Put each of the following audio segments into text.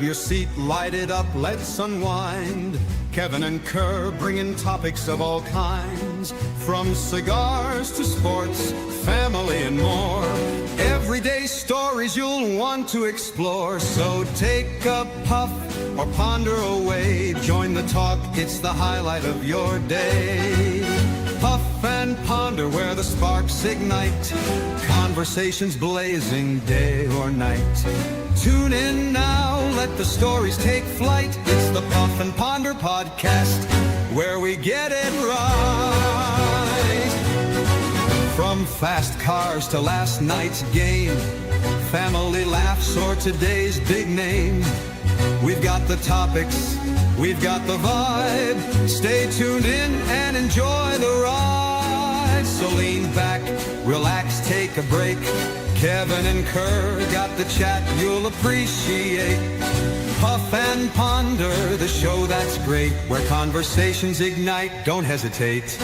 your seat, light it up, let's unwind. Kevin and Kerr bringing topics of all kinds, from cigars to sports, family and more. Everyday stories you'll want to explore. So take a puff or ponder away. Join the talk, it's the highlight of your day. Puff and ponder where the sparks ignite, conversations blazing day or night. Tune in now, let the stories take flight. It's the Puff and Ponder podcast, where we get it right. From fast cars to last night's game, family laughs or today's big name. We've got the topics, we've got the vibe. Stay tuned in and enjoy the ride. So lean back, relax, take a break. Kevin and Kerr got the chat you'll appreciate. Puff and Ponder, the show that's great, where conversations ignite. Don't hesitate.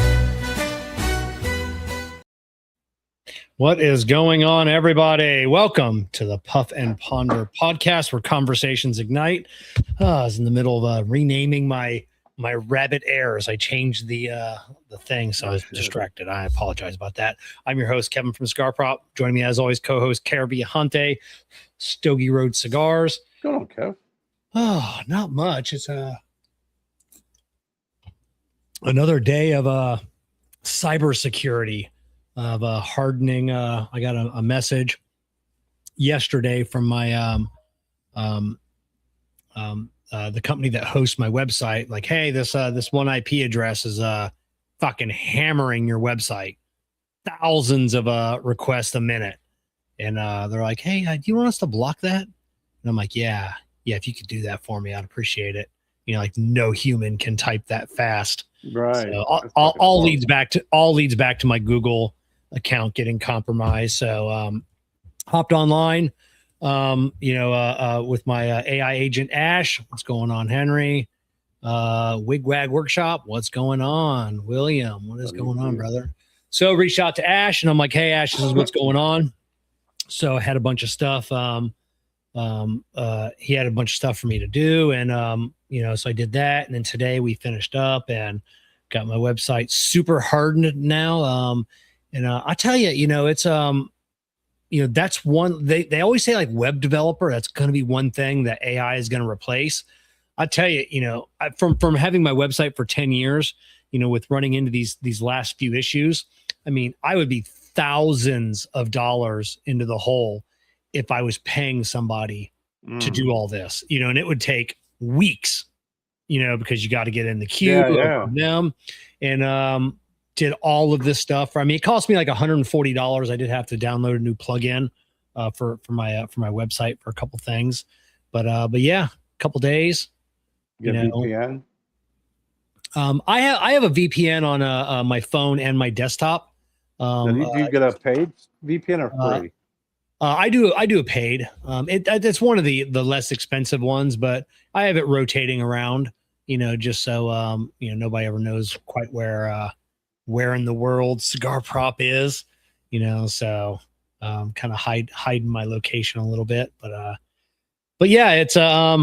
What is going on, everybody? Welcome to the Puff and Ponder podcast, where conversations ignite. I was in the middle of renaming my rabbit airs. I changed the thing, so I was distracted. I apologize about that. I'm your host, Kevin from Cigar Prop. Joining me, as always, co-host Kerr Viajante, Stogie Road Cigars. What's going on, Kev? Oh, not much. It's another day of cybersecurity. Of hardening. I got a message yesterday from my the company that hosts my website, like, hey, this one IP address is fucking hammering your website, thousands of requests a minute, and they're like, hey, do you want us to block that? And I'm like, yeah, if you could do that for me, I'd appreciate it. You know, like, no human can type that fast, right? So all leads back to my Google account getting compromised. So hopped online, with my AI agent Ash. What's going on, Henry? Wigwag Workshop. What's going on, William? What is going on, brother? So reached out to Ash, and I'm like, hey, Ash, this is what's going on. So I had a bunch of stuff. He had a bunch of stuff for me to do, and so I did that. And then today we finished up and got my website super hardened now. And I tell you, it's, that's one, they always say, like, web developer, that's going to be one thing that AI is going to replace. I tell you, from having my website for 10 years, with running into these last few issues, I mean, I would be thousands of dollars into the hole if I was paying somebody to do all this, and it would take weeks, because you got to get in the queue of them, and, did all of this stuff. I mean, it cost me like $140. I did have to download a new plugin for my website for a couple things, but yeah, a couple days. VPN? I have a VPN on my phone and my desktop. Do you get a paid VPN or free? I do a paid. It's one of the less expensive ones, but I have it rotating around, just so nobody ever knows quite where in the world Cigar Prop is, so kind of hiding my location a little bit, but yeah, it's I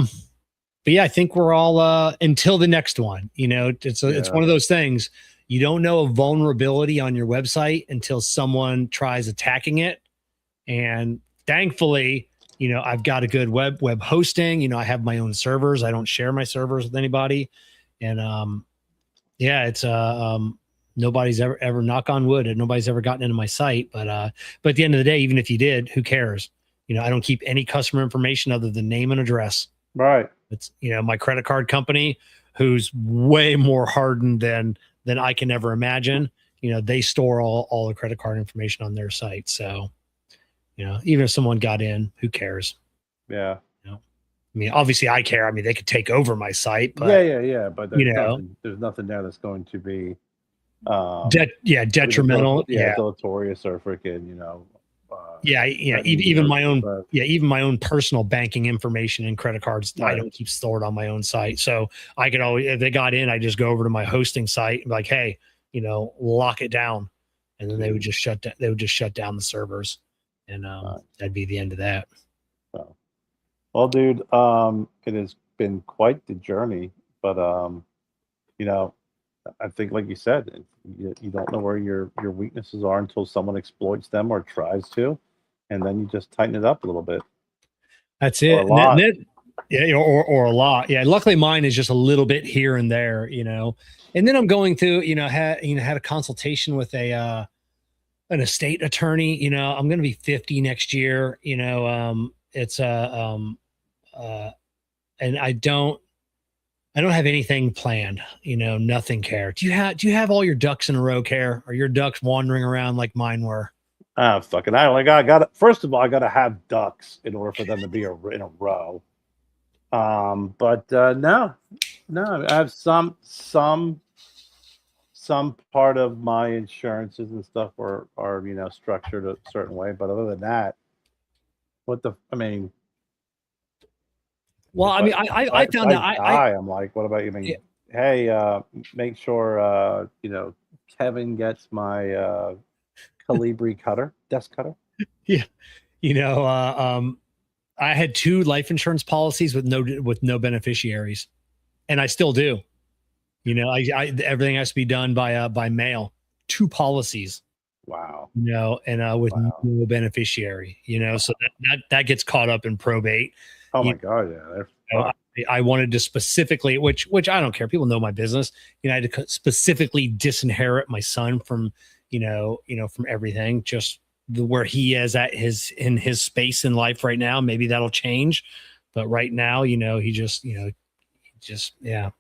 think we're all until the next one. It's one of those things. You don't know a vulnerability on your website until someone tries attacking it, and thankfully, I've got a good web hosting. I have my own servers. I don't share my servers with anybody, and it's nobody's ever, knock on wood, and nobody's ever gotten into my site. But at the end of the day, even if you did, who cares? I don't keep any customer information other than name and address. Right. It's, my credit card company, who's way more hardened than I can ever imagine. They store all the credit card information on their site. So, even if someone got in, who cares? Yeah. I mean, obviously I care. I mean, they could take over my site, but yeah. But there's nothing there that's going to be detrimental, deleterious, or freaking, even my own personal banking information and credit cards, right, I don't keep stored on my own site. So I could always, if they got in, I just go over to my hosting site and be like, hey, lock it down, and then they would just shut down the servers, and that'd be the end of that. Well, dude, it has been quite the journey, but you know, I think, like you said, you don't know where your weaknesses are until someone exploits them or tries to, and then you just tighten it up a little bit That's or it. a And then, lot. yeah, or a lot. Yeah. Luckily mine is just a little bit here and there, and then I'm going to, had a consultation with an estate attorney. I'm going to be 50 next year. It's and I don't have anything planned. Nothing. Care. Do you have all your ducks in a row? Care? Are your ducks wandering around like mine were? Ah, fucking, I got. First of all, I got to have ducks in order for them to be in a row. But no, no, I have some part of my insurances and stuff are structured a certain way. But other than that, I mean, Well, if I I mean, I if found I out I die, I'm like, what about you? I yeah, mean, hey, make sure Kevin gets my Calibri cutter, desk cutter. yeah, you know, uh, um, I had two life insurance policies with no beneficiaries, and I still do. Everything has to be done by mail. Two policies, Wow, and with wow. no beneficiary. So that gets caught up in probate. Oh You my God, yeah, they're know, fucked. I wanted to specifically, which I don't care. People know my business. I had to specifically disinherit my son from, from everything. Just where he is at in his space in life right now. Maybe that'll change, but right now, he just yeah,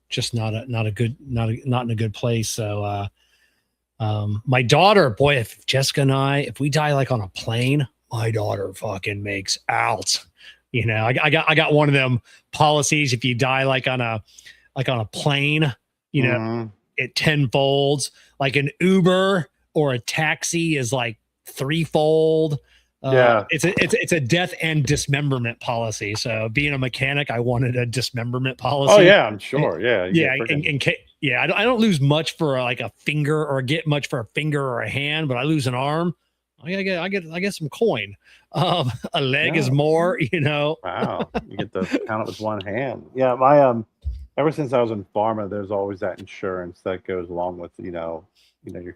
just not in a good place. So, my daughter, boy, if Jessica and if we die like on a plane, my daughter fucking makes out. I got one of them policies. If you die like on a plane, you know, Hmm. it tenfolds. Like an Uber or a taxi is like threefold. Yeah. It's a death and dismemberment policy. So being a mechanic, I wanted a dismemberment Oh policy. yeah, I'm sure. Yeah, you Yeah, get freaking. yeah, I don't lose much for like a finger or get much for a finger or a hand, but I lose an arm. I get some coin. A leg is Yeah. more. Wow, you get to count it with one hand. Yeah, ever since I was in pharma, there's always that insurance that goes along with your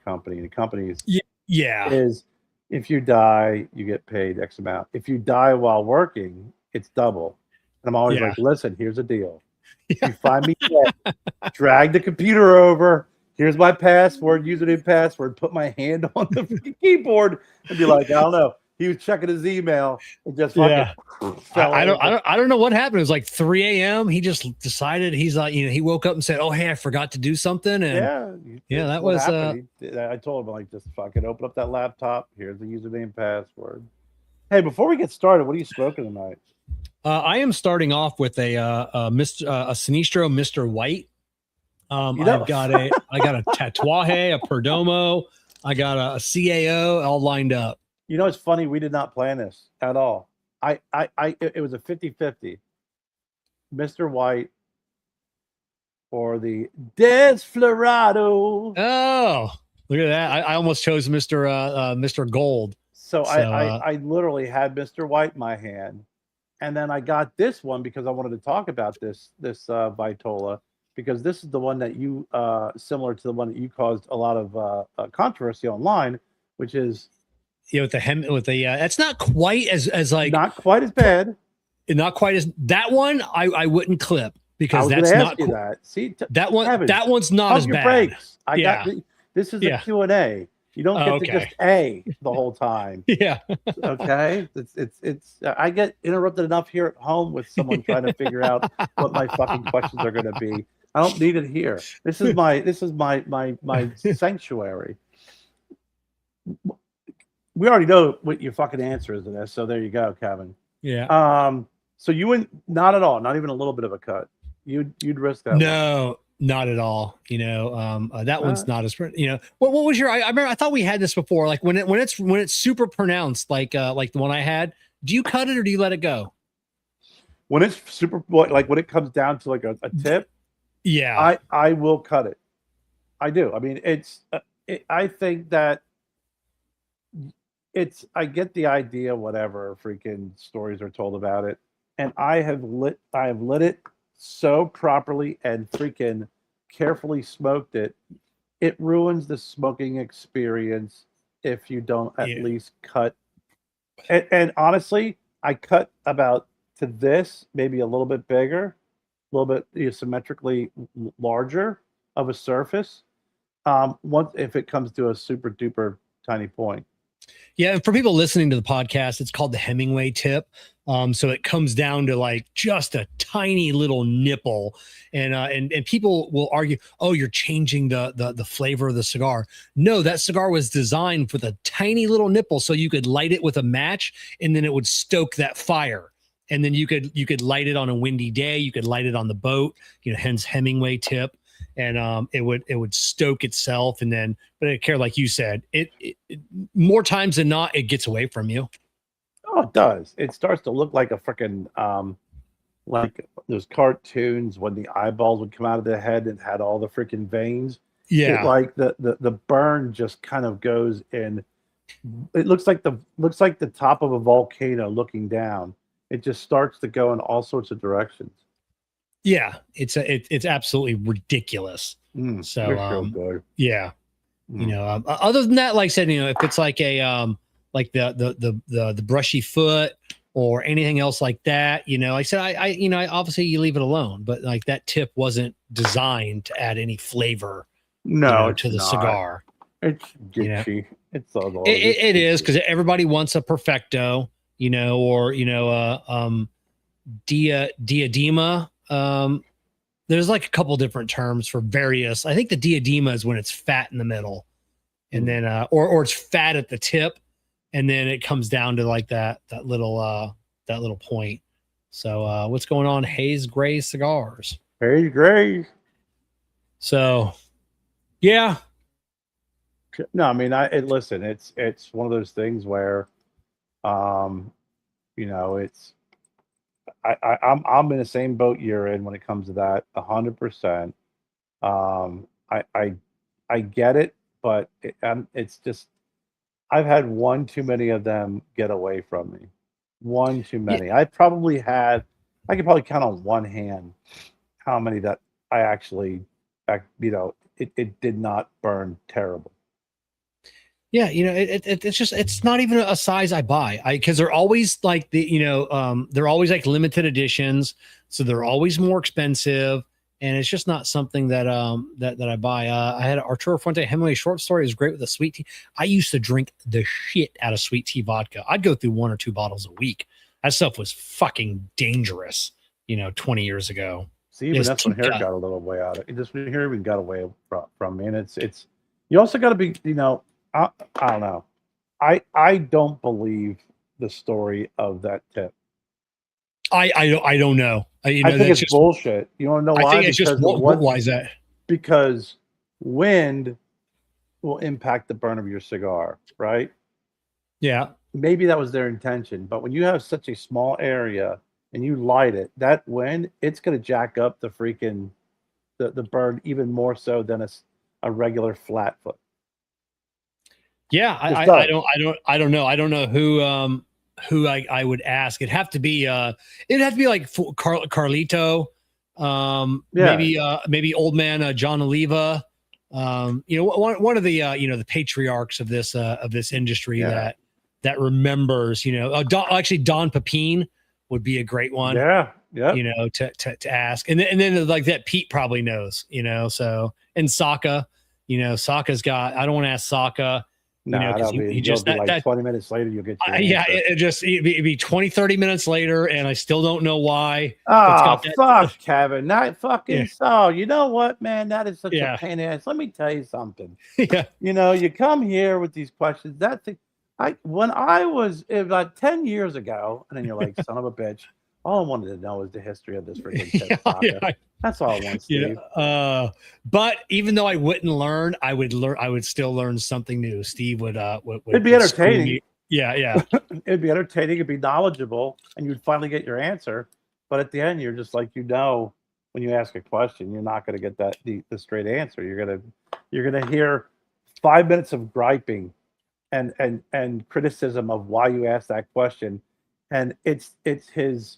company. And the company's Yeah, yeah, is if you die, you get paid X amount. If you die while working, it's double. And I'm always yeah, like, listen, here's a deal. If yeah. you find me dead, drag the computer over. Here's my password, username, password. Put my hand on the keyboard and be like, I don't know. He was checking his email and just fucking Yeah. fell over. I don't know what happened. It was like 3 a.m. He just decided he's like, he woke up and said, "Oh, hey, I forgot to do something." And Yeah, yeah, that's that what was happened. I told him, like, just fucking open up that laptop. Here's the username, password. Hey, before we get started, what are you smoking tonight? I am starting off with a Sinistro Mr. White. You I've know, got I got a Tatuaje, a Perdomo, I got a CAO all lined up. it's funny. We did not plan this at all. It was a 50-50. Mr. White or the Desflorado. Oh, look at that. I almost chose Mr. Gold. So So I literally had Mr. White in my hand, and then I got this one because I wanted to talk about this Vitola, because this is the one that you similar to the one that you caused a lot of controversy online, which is with the that's not quite as like not quite as bad. not quite as that one. I wouldn't clip I because was going to that's ask not you that. See, that one. Kevin, That one's not pump as your bad. brakes. Yeah. This is a Yeah. Q&A. You don't get to Okay. just A the whole time. Yeah. Okay, it's I get interrupted enough here at home with someone trying to figure out what my fucking questions are going to be. I don't need it here. This is my sanctuary. We already know what your fucking answer is to this, so there you go, Kevin. Yeah. So you wouldn't, not at all, not even a little bit of a cut. You'd risk that one. No, not at all. That one's right. not as what was your? I remember I thought we had this before. Like when it's super pronounced, like the one I had. Do you cut it or do you let it go? When it's super, like when it comes down to like a tip, Yeah. I will cut it. I do. I mean, I think that I get the idea, whatever freaking stories are told about it. and I have lit it so properly and freaking carefully smoked it. It ruins the smoking experience if you don't at Yeah. least cut. And honestly, I cut about to this, maybe a little bit bigger, a little bit symmetrically larger of a surface. Once if it comes to a super duper tiny point. Yeah, and for people listening to the podcast, it's called the Hemingway tip. So it comes down to like just a tiny little nipple, and people will argue, "Oh, you're changing the flavor of the cigar." No, that cigar was designed with a tiny little nipple, so you could light it with a match, and then it would stoke that fire. And then you could light it on a windy day. You could light it on the boat. Hence Hemingway tip, and it would stoke itself, and then, but it care like you said, it more times than not, it gets away from you. Oh, it does. It starts to look like a freaking like those cartoons when the eyeballs would come out of the head and had all the freaking veins. Yeah. It like the burn just kind of goes in. It looks like the top of a volcano looking down. It just starts to go in all sorts of directions. Yeah, it's absolutely ridiculous. So good. yeah, other than that, like I said, if it's like a like the brushy foot or anything else like that, like I said, I obviously you leave it alone, but like that tip wasn't designed to add any flavor, No, to the not. cigar. It's gitchy. It's all it is, because everybody wants a perfecto, or diadema. There's like a couple different terms for various. I think the diadema is when it's fat in the middle, and then or it's fat at the tip, and then it comes down to like that little point. So what's going on? Haze Gray Cigars. Haze Gray. So yeah. No, I mean, listen. It's one of those things where, it's. I'm in the same boat you're in when it comes to that, 100%. I get it, but it's just I've had one too many of them get away from me. One too many. Yeah. I could probably count on one hand how many that I actually, it did not burn terrible. Yeah, it's not even a size I buy. Because they're always like they're always like limited editions, so they're always more expensive, and it's just not something that that I buy. I had Arturo Fuente Hemingway short story. It was great with the sweet tea. I used to drink the shit out of sweet tea vodka. I'd go through 1 or 2 bottles a week. That stuff was fucking dangerous, 20 years ago. See, even that's when hair got a little way out of it. Just when hair even got away from me, and it's you also got to be, I don't know. I don't believe the story of that tip. I don't know. I think it's just bullshit. You want to know why? I think it's just why is that? Because wind will impact the burn of your cigar, right? Yeah. Maybe that was their intention, but when you have such a small area and you light it, that wind, it's going to jack up the freaking the burn even more so than a regular flat foot. Yeah, I don't know. I don't know who I would ask. It'd have to be like Carlito, maybe old man John Oliva, one of the the patriarchs of this industry that remembers, Don Pepin would be a great one. Yeah. To ask, and then like that Pete probably knows, so, and Saka, Saka's got, I don't want to ask Saka. He just be like 20 minutes later, you'll get it'd be 20, 30 minutes later, and I still don't know why. Oh, fuck, Kevin. That fucking so. You know what, man? That is such a pain in the ass. Let me tell you something. Yeah. You come here with these questions. When I was about 10 years ago, and then you're like, son of a bitch. All I wanted to know is the history of this freaking tip. That's all I want, Steve. But even though I wouldn't learn, I would still learn something new. Steve would it'd be entertaining. Yeah. It'd be entertaining, it'd be knowledgeable, and you'd finally get your answer. But at the end, you're just like, when you ask a question, you're not going to get the straight answer. You're gonna hear 5 minutes of griping and criticism of why you asked that question. And it's his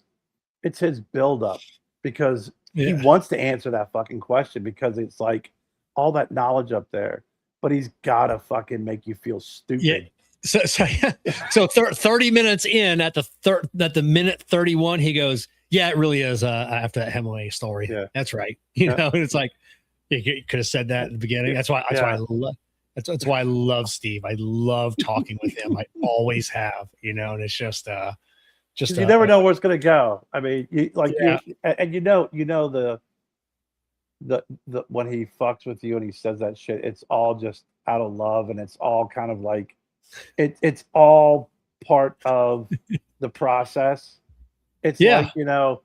it's his buildup because he Yeah. wants to answer that fucking question because it's like all that knowledge up there, but he's gotta fucking make you feel Yeah. stupid. So 30 minutes in at the minute 31, he goes, yeah, it really is. After that Hemingway story. Yeah. That's right. You Yeah. know, and it's like, you could have said that at the beginning. That's why that's why I love Steve. I love talking with him. I always have, you know, and it's just You never know where it's gonna go. I mean, Yeah. and you know the when he fucks with you and he says that shit, it's all just out of love, and it's all kind of like it's all part of the process. It's Yeah. like, you know,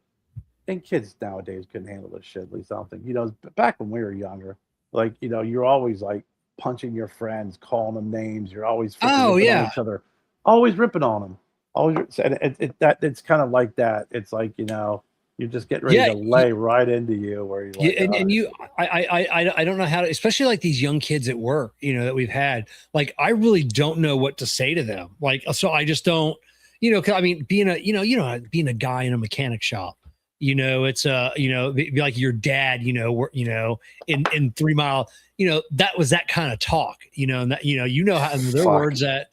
and kids nowadays couldn't handle this shit. At least I don't think. You know, back when we were younger, like, you know, you're always like punching your friends, calling them names. You're always freaking ripping on each other, always ripping on them. Always, and it's kind of like that. It's like, you know, you're just getting ready to lay right into you where you're like, and you, I don't know how to, especially like these young kids at work, you know, that we've had. Like, I really don't know what to say to them. Like, so I just don't, you know, 'cause I mean, being a guy in a mechanic shop, you know, it's you know, be like your dad, you know, in 3 Mile, you know, that was that kind of talk, you know, and that, you know how there are words that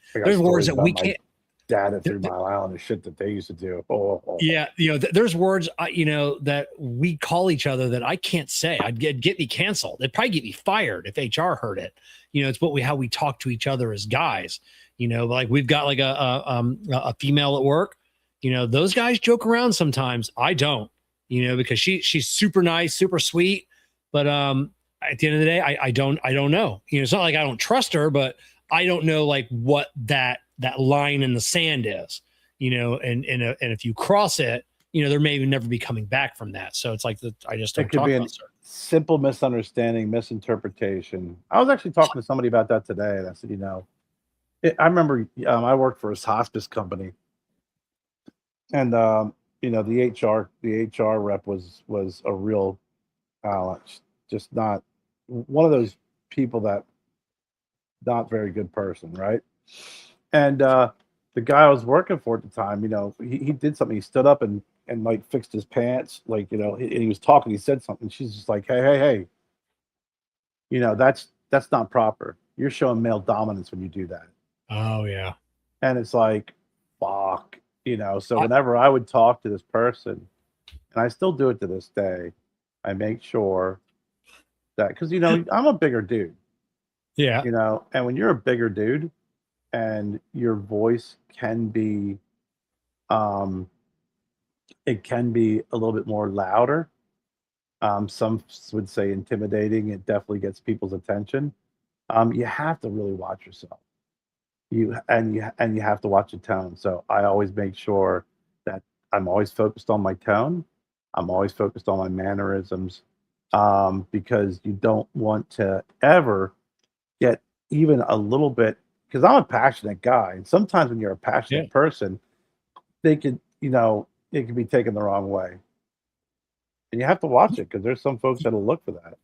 we can't. Dad at 3 Mile Island, the shit that they used to do. Yeah, you know, there's words, you know, that we call each other that I can't say. I'd get me canceled. It'd probably get me fired if HR heard it. You know, it's how we talk to each other as guys. You know, like we've got like a female at work. You know, those guys joke around sometimes. I don't. You know, because she's super nice, super sweet, but at the end of the day, I don't know. You know, it's not like I don't trust her, but I don't know like what that line in the sand is, you know, and if you cross it, you know, there may never be coming back from that. So it's like I just don't talk about her. Simple misunderstanding, misinterpretation. I was actually talking to somebody about that today, and I said, you know, I remember I worked for a hospice company, and you know, the HR rep was a real, just not one of those people that not very good person, right? And the guy I was working for at the time, you know, he did something. He stood up and like fixed his pants, like, you know, and he was talking. He said something. She's just like, hey, you know, that's not proper. You're showing male dominance when you do that. Oh yeah. And it's like, fuck, you know. So whenever I would talk to this person, and I still do it to this day, I make sure that, because, you know, I'm a bigger dude. Yeah. You know, and when you're a bigger dude and your voice can be it can be a little bit more louder. Some would say intimidating. It definitely gets people's attention. You have to really watch yourself. You have to watch your tone. So I always make sure that I'm always focused on my tone. I'm always focused on my mannerisms, because you don't want to ever get even a little bit, because I'm a passionate guy, and sometimes when you're a passionate person, they could, you know, it can be taken the wrong way, and you have to watch it because there's some folks that'll look for that.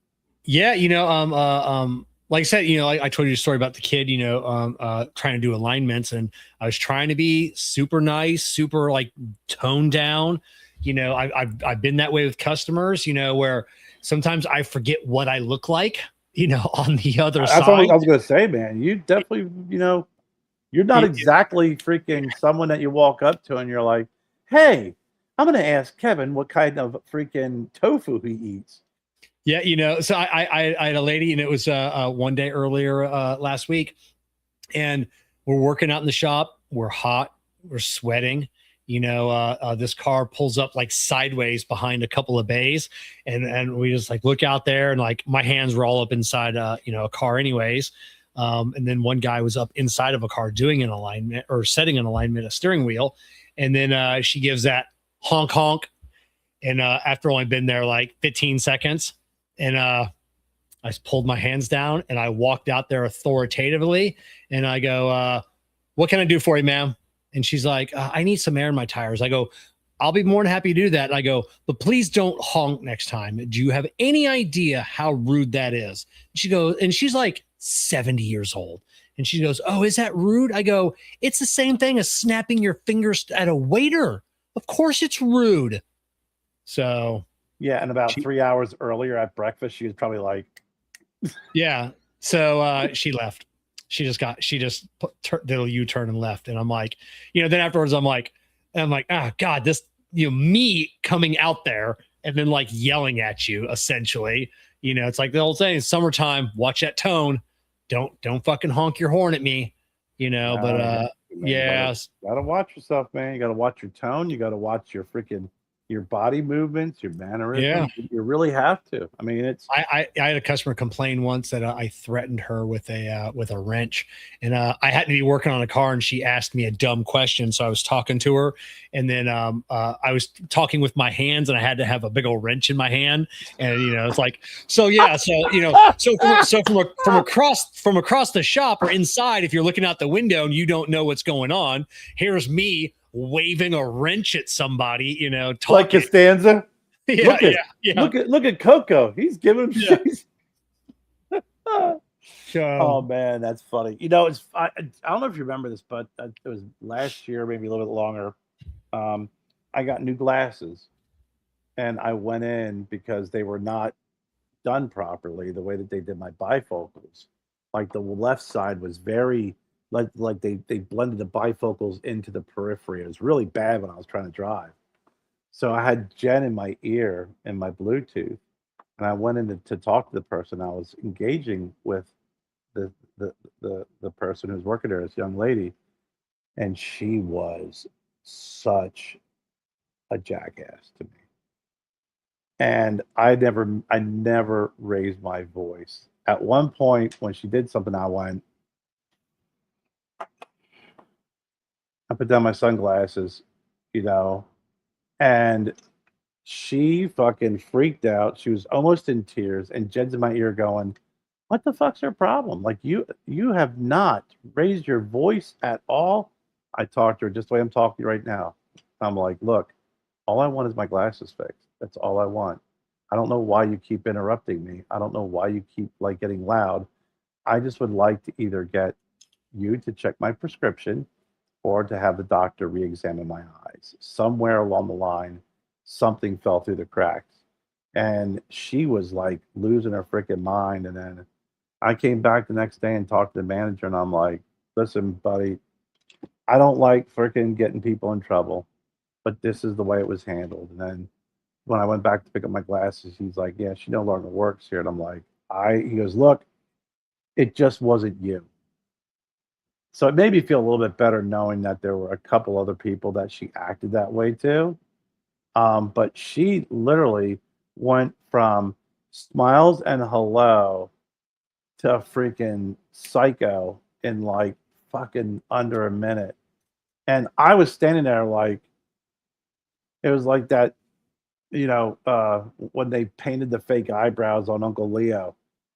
Yeah, you know, like I said, you know, I told you a story about the kid, you know, trying to do alignments, and I was trying to be super nice, super like toned down. You know, I've been that way with customers, you know, where sometimes I forget what I look like, you know, on the other side. That's what I was going to say, man. You definitely, you know, you're not exactly freaking someone that you walk up to and you're like, hey, I'm going to ask Kevin what kind of freaking tofu he eats. Yeah, you know, so I had a lady, and it was one day earlier last week, and we're working out in the shop. We're hot, we're sweating. You know, this car pulls up like sideways behind a couple of bays, and we just like look out there, and like my hands were all up inside you know, a car anyways. And then one guy was up inside of a car doing an alignment or setting an alignment, a steering wheel, and then she gives that honk honk, and after only been there like 15 seconds. And I pulled my hands down and I walked out there authoritatively, and I go, what can I do for you, ma'am? And she's like, I need some air in my tires. I go, I'll be more than happy to do that. And I go, but please don't honk next time. Do you have any idea how rude that is? She goes, and she's like 70 years old. And she goes, oh, is that rude? I go, it's the same thing as snapping your fingers at a waiter. Of course it's rude. So Yeah, and about 3 hours earlier at breakfast, she was probably like, yeah. So she left. She just did a U-turn and left. And I'm like, then afterwards I'm like, oh God, this, me coming out there and then like yelling at you essentially, it's like the old saying, summertime, watch that tone. Don't fucking honk your horn at me, but man, you gotta watch yourself, man. You gotta watch your tone. You gotta watch your body movements, your mannerisms. Yeah. You really have to. I mean, it's. I had a customer complain once that I threatened her with a wrench, and I happened to be working on a car, and she asked me a dumb question, so I was talking to her, and then I was talking with my hands, and I had to have a big old wrench in my hand, and it's like so from across the shop or inside, if you're looking out the window and you don't know what's going on, here's me waving a wrench at somebody, talking. Like Costanza. Yeah, look at Coco. He's giving him shit. Oh man, that's funny. I don't know if you remember this, but it was last year, maybe a little bit longer. I got new glasses, and I went in because they were not done properly. The way that they did my bifocals, like the left side was very like they blended the bifocals into the periphery. It was really bad when I was trying to drive. So I had Jen in my ear and my Bluetooth, and I went in to talk to the person. I was engaging with the person who's working there, this young lady, and she was such a jackass to me. And I never raised my voice. At one point, when she did something, I put down my sunglasses, and she fucking freaked out. She was almost in tears, and Jed's in my ear going, "What the fuck's her problem? Like you have not raised your voice at all." I talked to her just the way I'm talking to you right now. I'm like, "Look, all I want is my glasses fixed. That's all I want. I don't know why you keep interrupting me. I don't know why you keep like getting loud. I just would like to either get you to check my prescription or to have the doctor re-examine my eyes. Somewhere along the line, something fell through the cracks." And she was like losing her freaking mind. And then I came back the next day and talked to the manager, and I'm like, "Listen, buddy, I don't like freaking getting people in trouble, but this is the way it was handled." And then when I went back to pick up my glasses, he's like, "Yeah, she no longer works here." And I'm like, he goes, "Look, it just wasn't you." So it made me feel a little bit better knowing that there were a couple other people that she acted that way to. But she literally went from smiles and hello to a freaking psycho in like fucking under a minute. And I was standing there like, it was like that, when they painted the fake eyebrows on Uncle Leo.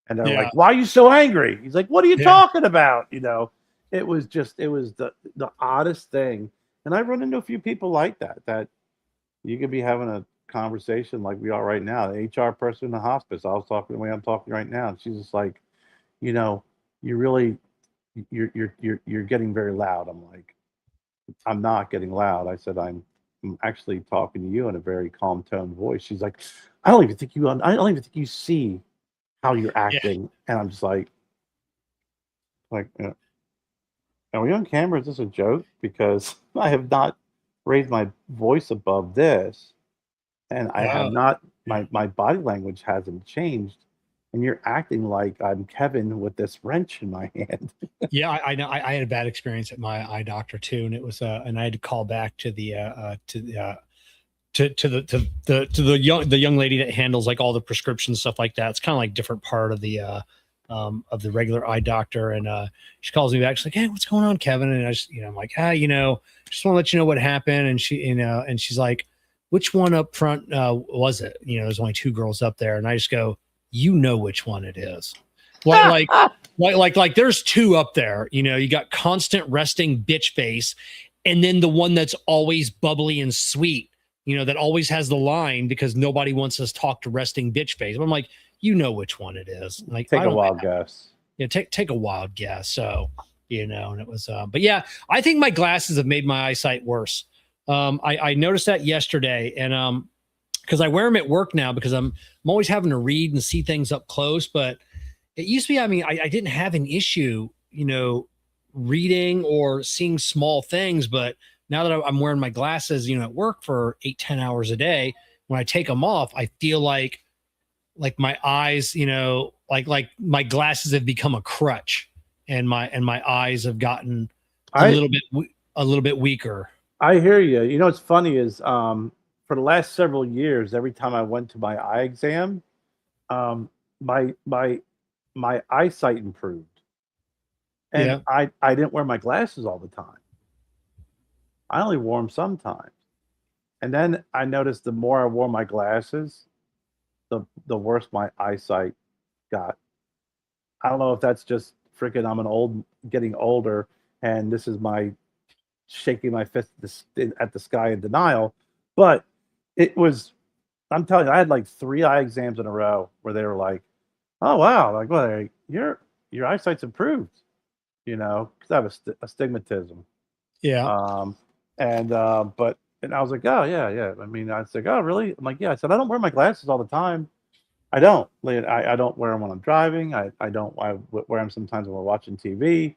And they're like, "Why are you so angry?" He's like, "What are you talking about?" It was the oddest thing. And I run into a few people like that you could be having a conversation like we are right now. The HR person in the hospice, I was talking the way I'm talking right now. And she's just like, "You really, you're getting very loud." I'm like, "I'm not getting loud." I said, I'm actually talking to you in a very calm tone voice. She's like, I don't even think you see how you're acting." Yeah. And I'm just like, are we on camera? Is this a joke? Because I have not raised my voice above this, and I have not. My body language hasn't changed, and you're acting like I'm Kevin with this wrench in my hand. Yeah, I know. I had a bad experience at my eye doctor too, and it was and I had to call back to the young lady that handles like all the prescriptions, stuff like that. It's kind of like different part of the regular eye doctor. And she calls me back. She's like, "Hey, what's going on, Kevin?" And I just, I'm like, just want to let you know what happened. And she, and she's like, "Which one up front was it?" There's only two girls up there. And I just go, which one it is. Like there's two up there. You got constant resting bitch face, and then the one that's always bubbly and sweet, that always has the line because nobody wants us to talk to resting bitch face. I'm like, which one it is. Like, take a wild guess. Yeah, take a wild guess. So, and it was, but yeah, I think my glasses have made my eyesight worse. I noticed that yesterday, and because I wear them at work now because I'm always having to read and see things up close. But it used to be, I mean, I didn't have an issue, reading or seeing small things. But now that I'm wearing my glasses, at work for 8-10 hours a day, when I take them off, I feel like my eyes, like my glasses have become a crutch, and my eyes have gotten a little bit weaker. I hear you. You know what's funny is for the last several years, every time I went to my eye exam, my eyesight improved. And I didn't wear my glasses all the time. I only wore them sometimes. And then I noticed the more I wore my glasses, the worse my eyesight got. I don't know if that's just freaking getting older, and this is my shaking my fist at the sky in denial. But I'm telling you, I had like 3 eye exams in a row where they were like, "Oh wow, like well, your eyesight's improved," because I have astigmatism. Yeah. And I was like, oh yeah. I mean, I was like, oh really? I'm like, yeah. I said, I don't wear my glasses all the time. I don't. I don't wear them when I'm driving. I wear them sometimes when we're watching TV.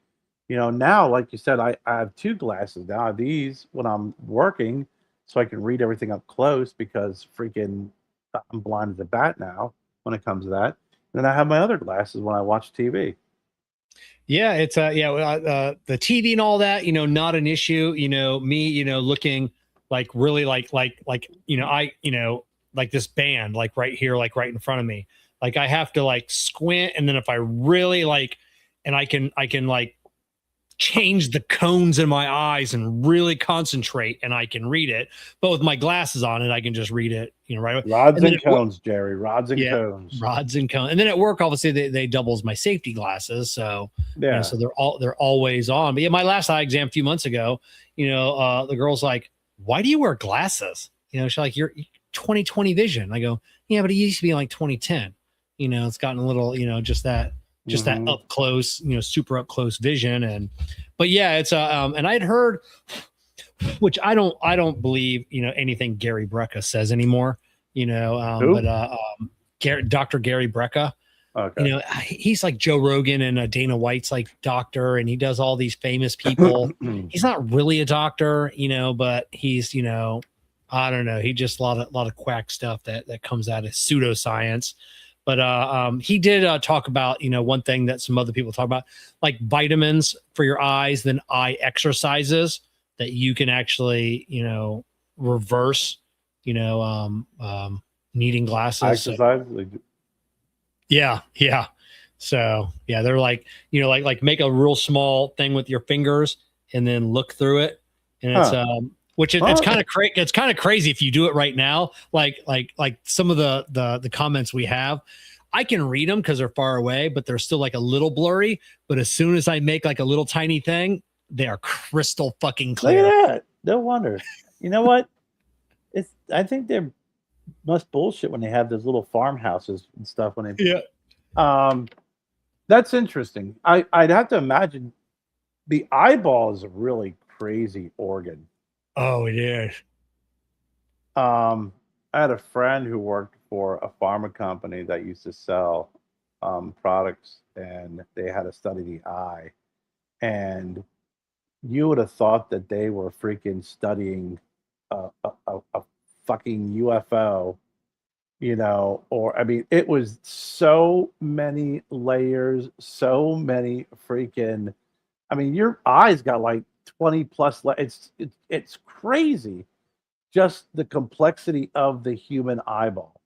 Now, like you said, I have 2 glasses now. I have these when I'm working, so I can read everything up close because freaking I'm blind as a bat now when it comes to that. And then I have my other glasses when I watch TV. Yeah, it's the TV and all that, not an issue. Me, looking like really like like this band, like right here, like right in front of me. Like I have to like squint, and then if I really and I can like change the cones in my eyes and really concentrate, and I can read it. But with my glasses on it, I can just read it, right? Rods and cones, Jerry. Rods and cones. Rods and cones. And then at work, obviously, they double as my safety glasses. So so they're always on. But yeah, my last eye exam a few months ago, the girl's like, "Why do you wear glasses?" She's like, "You're 20/20 vision." I go, "Yeah, but it used to be like 20/10. It's gotten a little, just that up close, super up close vision." But yeah, it's and I'd heard, which I don't believe, anything Gary Brecka says anymore, but Dr. Gary Brecka, okay. He's like Joe Rogan and Dana White's like doctor, and he does all these famous people. He's not really a doctor, but he's, I don't know. He just a lot of quack stuff that comes out of pseudoscience. But he did talk about, one thing that some other people talk about, like vitamins for your eyes, then eye exercises that you can actually, reverse, needing glasses. Exercise? Yeah. So yeah, they're like, like make a real small thing with your fingers and then look through it. And it's it's kind of crazy if you do it right now. Like some of the comments we have, I can read them because they're far away, but they're still like a little blurry. But as soon as I make like a little tiny thing, they are crystal fucking clear. Look at that. No wonder. You know what? I think they're must bullshit when they have those little farmhouses and stuff when they that's interesting. I'd have to imagine the eyeball is a really crazy organ. Oh, it is. I had a friend who worked for a pharma company that used to sell products, and they had to study the eye. And you would have thought that they were freaking studying a fucking UFO, or I mean, it was so many layers, so many freaking. I mean, your eyes got like 20 plus. It's crazy, just the complexity of the human eyeball.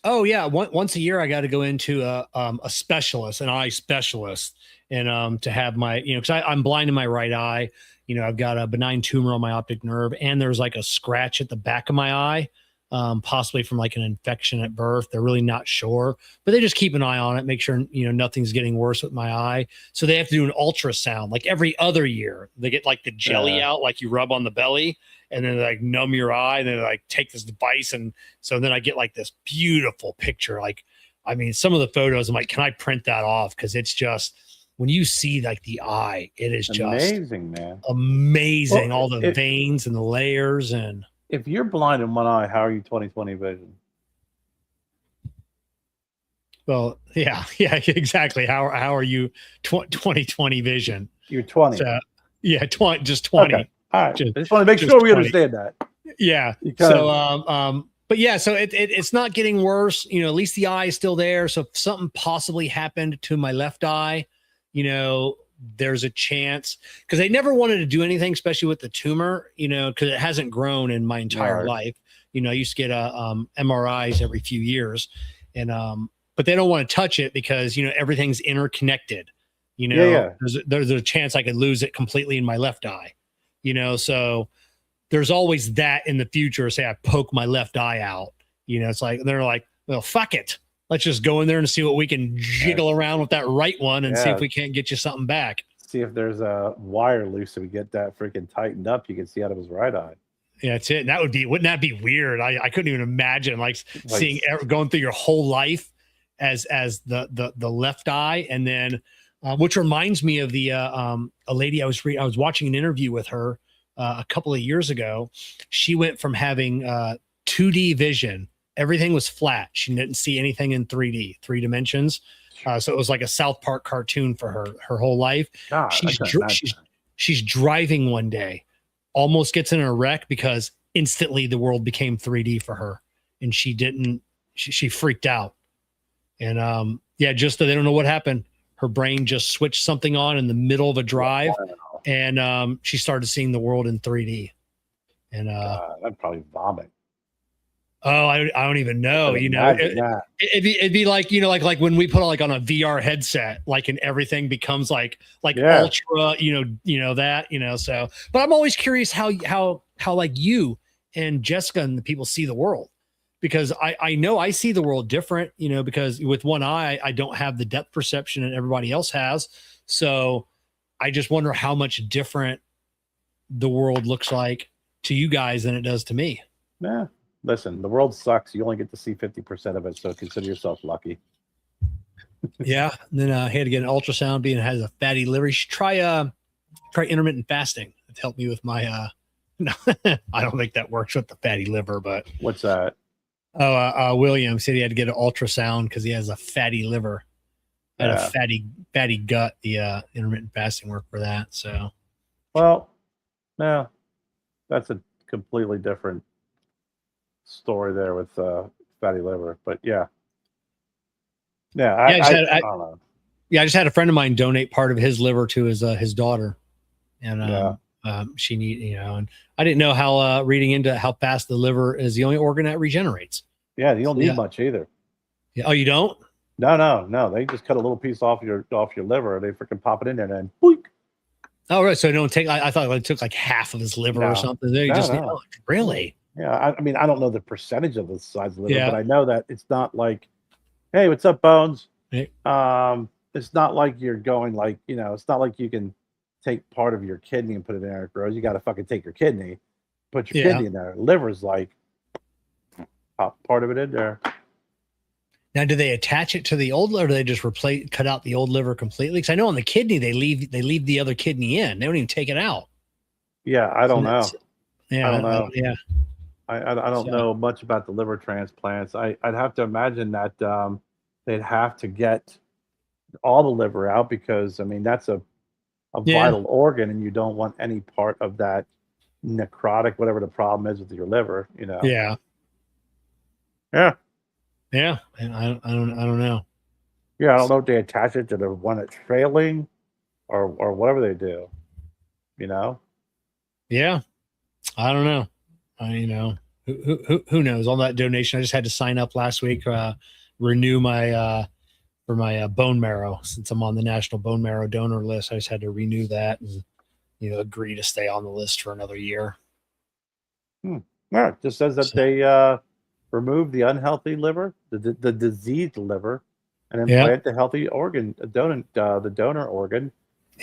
Oh yeah, once a year I got to go into a specialist, an eye specialist, and to have my, because I'm blind in my right eye. I've got a benign tumor on my optic nerve, and there's like a scratch at the back of my eye, possibly from like an infection at birth. They're really not sure, but they just keep an eye on it, make sure nothing's getting worse with my eye. So they have to do an ultrasound like every other year. They get like the jelly out, like you rub on the belly, and then they like numb your eye, and then they like take this device, and so then I get like this beautiful picture. Like, I mean, some of the photos, I'm like, can I print that off? Because it's just, when you see like the eye, it is just amazing, man. Amazing. All the veins and the layers. And if you're blind in one eye, how are you 20/20 vision? Well, yeah, yeah, exactly. How are you 2020 vision? You're 20. So yeah, 20, just Okay. 20, All right. just I just want to make just sure we 20. understand that. Yeah. You kind So of, but yeah, so it's not getting worse. You know, at least the eye is still there. So if something possibly happened to my left eye, you know, there's a chance, because they never wanted to do anything, especially with the tumor, you know, because it hasn't grown in my entire Right. life. You know, I used to get MRIs every few years, and but they don't want to touch it because, you know, everything's interconnected. You know, Yeah. there's a chance I could lose it completely in my left eye. You know, so there's always that in the future. Say I poke my left eye out, you know, it's like they're like, well, fuck it. Let's just go in there and see what we can jiggle around with that right one and see if we can't get you something back. See if there's a wire loose so we get that freaking tightened up. You can see out of his right eye. Yeah, that's it. And that wouldn't that be weird? I couldn't even imagine like seeing going through your whole life as the left eye. And then, which reminds me of the a lady I was watching an interview with her a couple of years ago. She went from having 2D vision. Everything was flat. She didn't see anything in 3D, 3 dimensions. So it was like a South Park cartoon for her whole life. God, She's driving one day, almost gets in a wreck because instantly the world became 3D for her, and she freaked out. And yeah, just they don't know what happened. Her brain just switched something on in the middle of a drive, and she started seeing the world in 3D. And I'd probably vomit. Oh, I don't even know. You know, it'd be like, you know, like when we put on a VR headset, like, and everything becomes like ultra, you know that, you know. So, but I'm always curious how like you and Jessica and the people see the world, because I know I see the world different, you know, because with one eye I don't have the depth perception that everybody else has. So I just wonder how much different the world looks like to you guys than it does to me. Yeah. Listen, the world sucks. You only get to see 50% of it, so consider yourself lucky. Yeah. And then he had to get an ultrasound, being has a fatty liver. You should try intermittent fasting. It helped me with my no, I don't think that works with the fatty liver, but what's that? William said he had to get an ultrasound because he has a fatty liver. Had a fatty gut. The intermittent fasting worked for that. So well, no, that's a completely different story there with fatty liver, but I don't know. Yeah, I just had a friend of mine donate part of his liver to his daughter, and she and I didn't know how reading into how fast the liver is the only organ that regenerates. Yeah, you don't need much either. Yeah. Oh, you don't? No. They just cut a little piece off your liver. They freaking pop it in there and then boink. Oh, right. So don't take. I thought it took like half of his liver or something. They really. Yeah, I mean, I don't know the percentage of the size of the liver, but I know that it's not like, hey, what's up, Bones? Hey. It's not like you're going like, you know, it's not like you can take part of your kidney and put it in there. It grows. You got to fucking take your kidney, put your kidney in there. Liver's like, pop part of it in there. Now, do they attach it to the old liver, or do they just cut out the old liver completely? Because I know on the kidney they leave the other kidney in. They don't even take it out. Yeah, I don't know. Yeah, I don't know. Yeah. I don't know much about the liver transplants. I'd have to imagine that they'd have to get all the liver out, because I mean that's a vital organ, and you don't want any part of that necrotic, whatever the problem is with your liver, you know. Yeah. And I don't know. Yeah, I don't know if they attach it to the one that's failing, or whatever they do. You know. Yeah, I don't know. You know, who knows? On that donation, I just had to sign up last week, renew my for my bone marrow, since I'm on the national bone marrow donor list. I just had to renew that and, you know, agree to stay on the list for another year. Yeah, it just says that they remove the unhealthy liver, the diseased liver, and implant the healthy organ, the donor organ.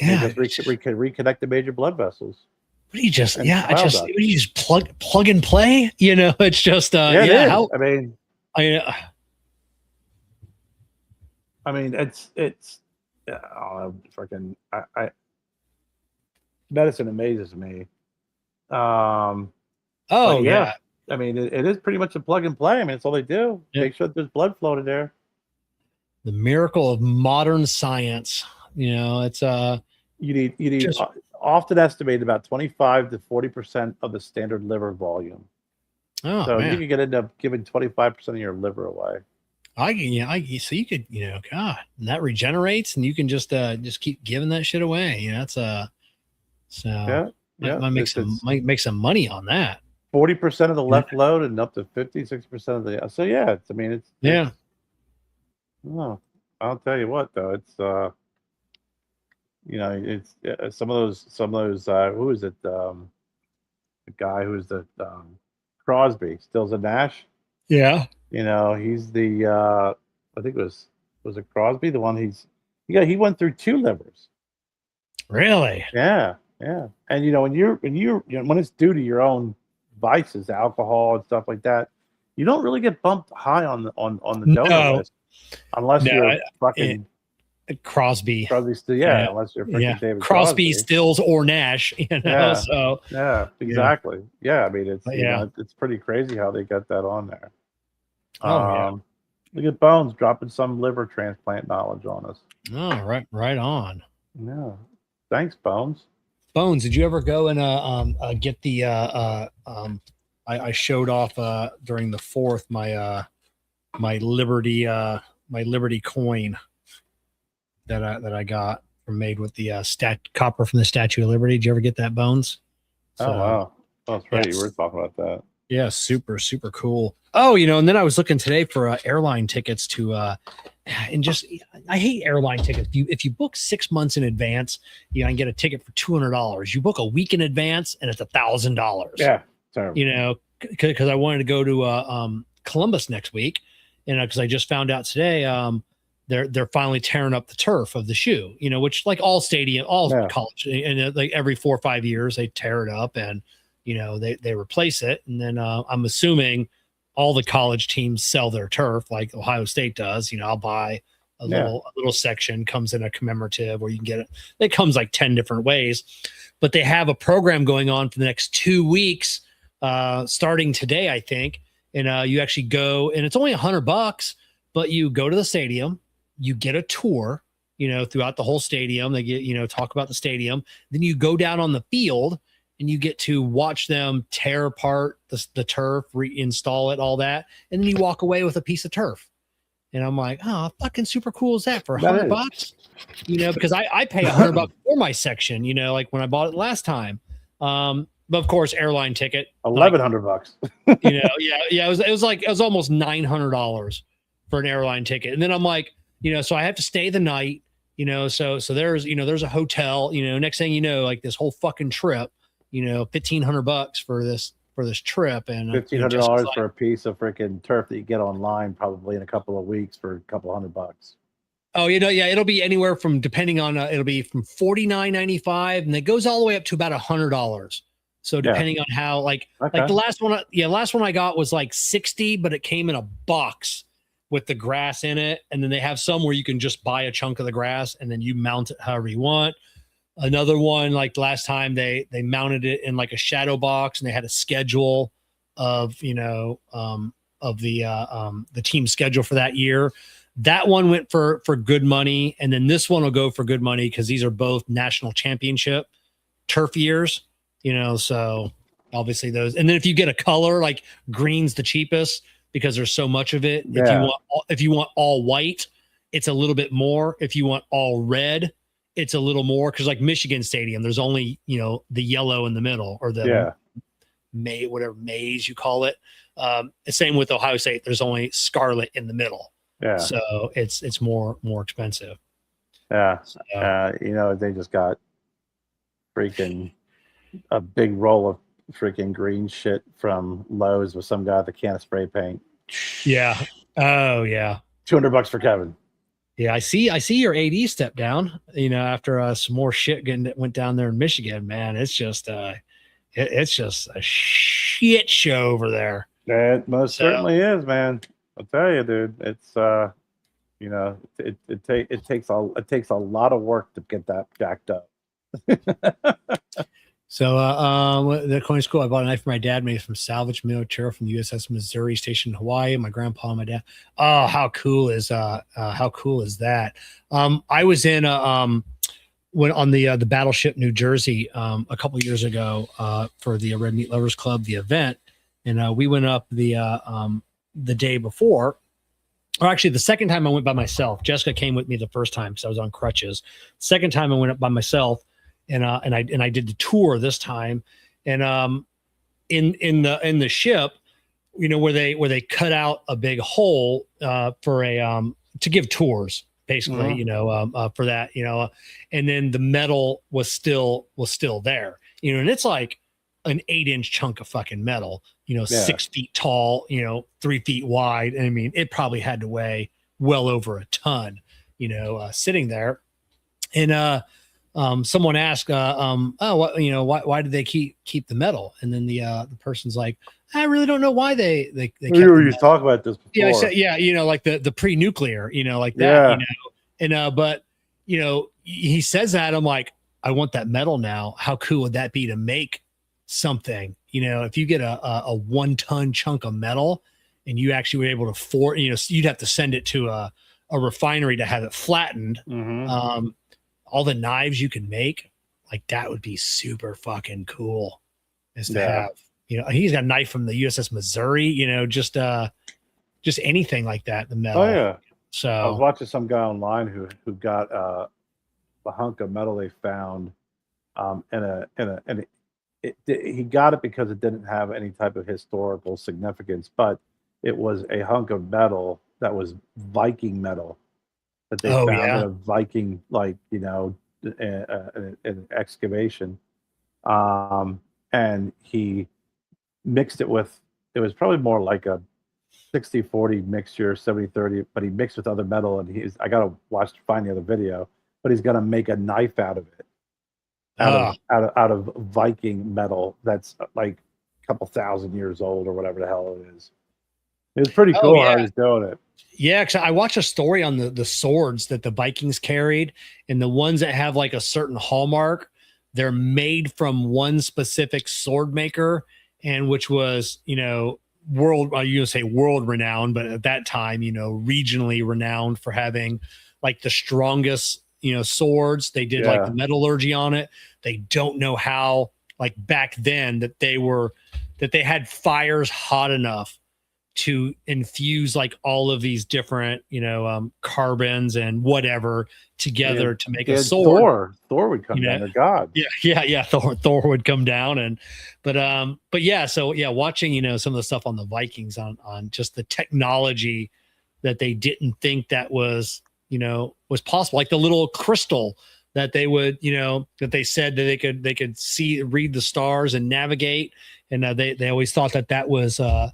Yeah, and just reconnect the major blood vessels. What do you just? What do you just plug and play? You know, it's just I mean, it's freaking I medicine amazes me. I mean, it is pretty much a plug and play. I mean, it's all they do. Make sure that there's blood flow in there. The miracle of modern science. It's You need just often estimated about 25 to 40% of the standard liver volume. oh So you man. could end up giving 25% of your liver away. So you could, God, and that regenerates, and you can just keep giving that shit away. That's so Yeah, yeah. might make some money on that. 40% of the Yeah. left load and up to 50-60% of the. So yeah, I mean, Yeah. No, I'll tell you what though, it's it's some of those who is it the guy who's the Crosby, Stills and Nash. Yeah. He's the I think was it Crosby, the one he went through 2 livers. Really? Yeah, yeah. And when it's due to your own vices, alcohol and stuff like that, you don't really get bumped high on the donor list unless you're fucking Crosby. yeah, unless you're freaking David Crosby, Stills, or Nash. Yeah. So yeah, exactly. Yeah, I mean it's Yeah. it's pretty crazy how they got that on there. Oh yeah. Look at Bones dropping some liver transplant knowledge on us. Oh, right on. Yeah, thanks, Bones. Bones, did you ever go and get the I showed off during the 4th my Liberty coin that I got made with the copper from the Statue of Liberty. Did you ever get that, Bones? Oh wow. Oh, that's right. You were talking about that. Yeah, super cool. Oh, and then I was looking today for airline tickets to and just I hate airline tickets. If you book 6 months in advance, you can get a ticket for $200. You book a week in advance and it's $1,000. Yeah, terrible. Because I wanted to go to Columbus next week, and because I just found out today they're finally tearing up the turf of the shoe, which like all college, and like every 4 or 5 years they tear it up and they replace it, and then I'm assuming all the college teams sell their turf like Ohio State does. I'll buy a little section, comes in a commemorative, or you can get it. It comes like 10 different ways, but they have a program going on for the next 2 weeks, starting today, I think. And you actually go, and it's only $100, but you go to the stadium, you get a tour, throughout the whole stadium. They get, talk about the stadium. Then you go down on the field and you get to watch them tear apart the turf, reinstall it, all that. And then you walk away with a piece of turf. And I'm like, oh, fucking super cool is that for $100? Because I pay $100 for my section, like when I bought it last time. But of course, airline ticket, $1,100. Yeah. It was almost $900 for an airline ticket. And then I'm like, so I have to stay the night, so there's a hotel, next thing you know, like this whole fucking trip, $1,500 for this trip, and $1,500 for a piece of freaking turf that you get online probably in a couple of weeks for a couple $100. Oh, it'll be anywhere from, depending on it'll be from $49.95, and it goes all the way up to about $100. So depending on how like the last one I got was like 60, but it came in a box with the grass in it, and then they have some where you can just buy a chunk of the grass and then you mount it however you want. Another one, like last time, they mounted it in like a shadow box, and they had a schedule of the team schedule for that year. That one went for good money, and then this one will go for good money because these are both national championship turf years. So obviously those, and then if you get a color, like green's the cheapest because there's so much of it. Yeah. If you want all white, it's a little bit more. If you want all red, it's a little more, because like Michigan Stadium, there's only the yellow in the middle, or the whatever maize you call it. Same with Ohio State. There's only scarlet in the middle. Yeah. So it's more expensive. Yeah. So, they just got freaking a big roll of freaking green shit from Lowe's with some guy with a can of spray paint. Yeah. Oh yeah. $200 for Kevin. Yeah, I see your AD step down, after some more shit went down there in Michigan, man. It's just it's just a shit show over there. It most certainly is, man. I'll tell you, dude. It's it takes a lot of work to get that jacked up. So, the coin school, I bought a knife for my dad, made from salvage military from the USS Missouri, stationed in Hawaii. My grandpa and my dad. Oh, how cool is that? I was in when on the battleship New Jersey a couple years ago for the Red Meat Lovers Club, the event, and we went up the day before. Or actually, the second time I went by myself. Jessica came with me the first time because I was on crutches. Second time I went up by myself, and I did the tour this time. And in the ship, where they cut out a big hole for a to give tours, basically, for that, and then the metal was still there, and it's like an 8-inch chunk of fucking metal, 6 feet tall, 3 feet wide. And I mean, it probably had to weigh well over a ton, sitting there. And someone asked, why did they keep the metal? And then the person's like, I really don't know why they kept we were just talking about this before. Yeah, I said, like the pre-nuclear, like that, and but he says that, I'm like, I want that metal now. How cool would that be to make something? If you get a 1-ton chunk of metal and you actually were able to you'd have to send it to a refinery to have it flattened. All the knives you can make, like, that would be super fucking cool is to have. He's got a knife from the USS Missouri, just anything like that, the metal. Oh yeah. So I was watching some guy online who got a hunk of metal they found he got it because it didn't have any type of historical significance, but it was a hunk of metal that was Viking metal that they found in a Viking, an excavation. And he mixed it with, it was probably more like a 60-40 mixture, 70-30, but he mixed with other metal, and I got to find the other video, but he's going to make a knife out of it. Out of Viking metal that's like a couple thousand years old or whatever the hell it is. It was pretty cool how he's doing it. Yeah, because I watched a story on the swords that the Vikings carried, and the ones that have like a certain hallmark, they're made from one specific sword maker, and which was, world renowned, but at that time, regionally renowned for having like the strongest swords. They did like the metallurgy on it. They don't know how, like back then, that they had fires hot enough to infuse like all of these different, carbons and whatever together to make a sword. Thor would come down, the god. Yeah. Thor would come down, but yeah. So yeah, watching, some of the stuff on the Vikings on just the technology that they didn't think that was possible, like the little crystal that they would, that they said that they could see, read the stars and navigate. And they always thought that was a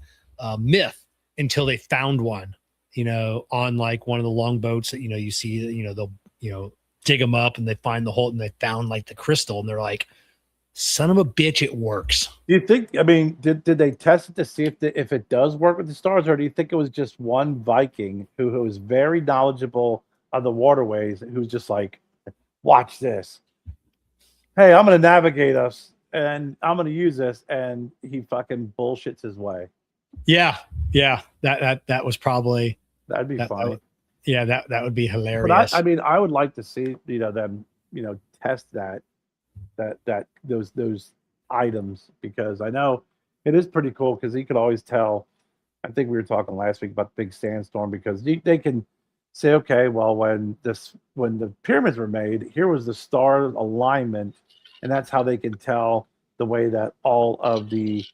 myth until they found one, on like one of the longboats that, you see, they'll, dig them up and they find the hole and they found like the crystal, and they're like, son of a bitch, it works. Do you think, did they test it to see if it does work with the stars, or do you think it was just one Viking who was very knowledgeable of the waterways, who's just like, watch this. Hey, I'm going to navigate us and I'm going to use this. And he fucking bullshits his way. Yeah. That was probably, that'd be funny. That would be hilarious. But I would like to see, them, test those items, because I know it is pretty cool, because you could always tell. I think we were talking last week about the big sandstorm, because they can say, okay, well, when the pyramids were made, here was the star alignment, and that's how they can tell the way that all of the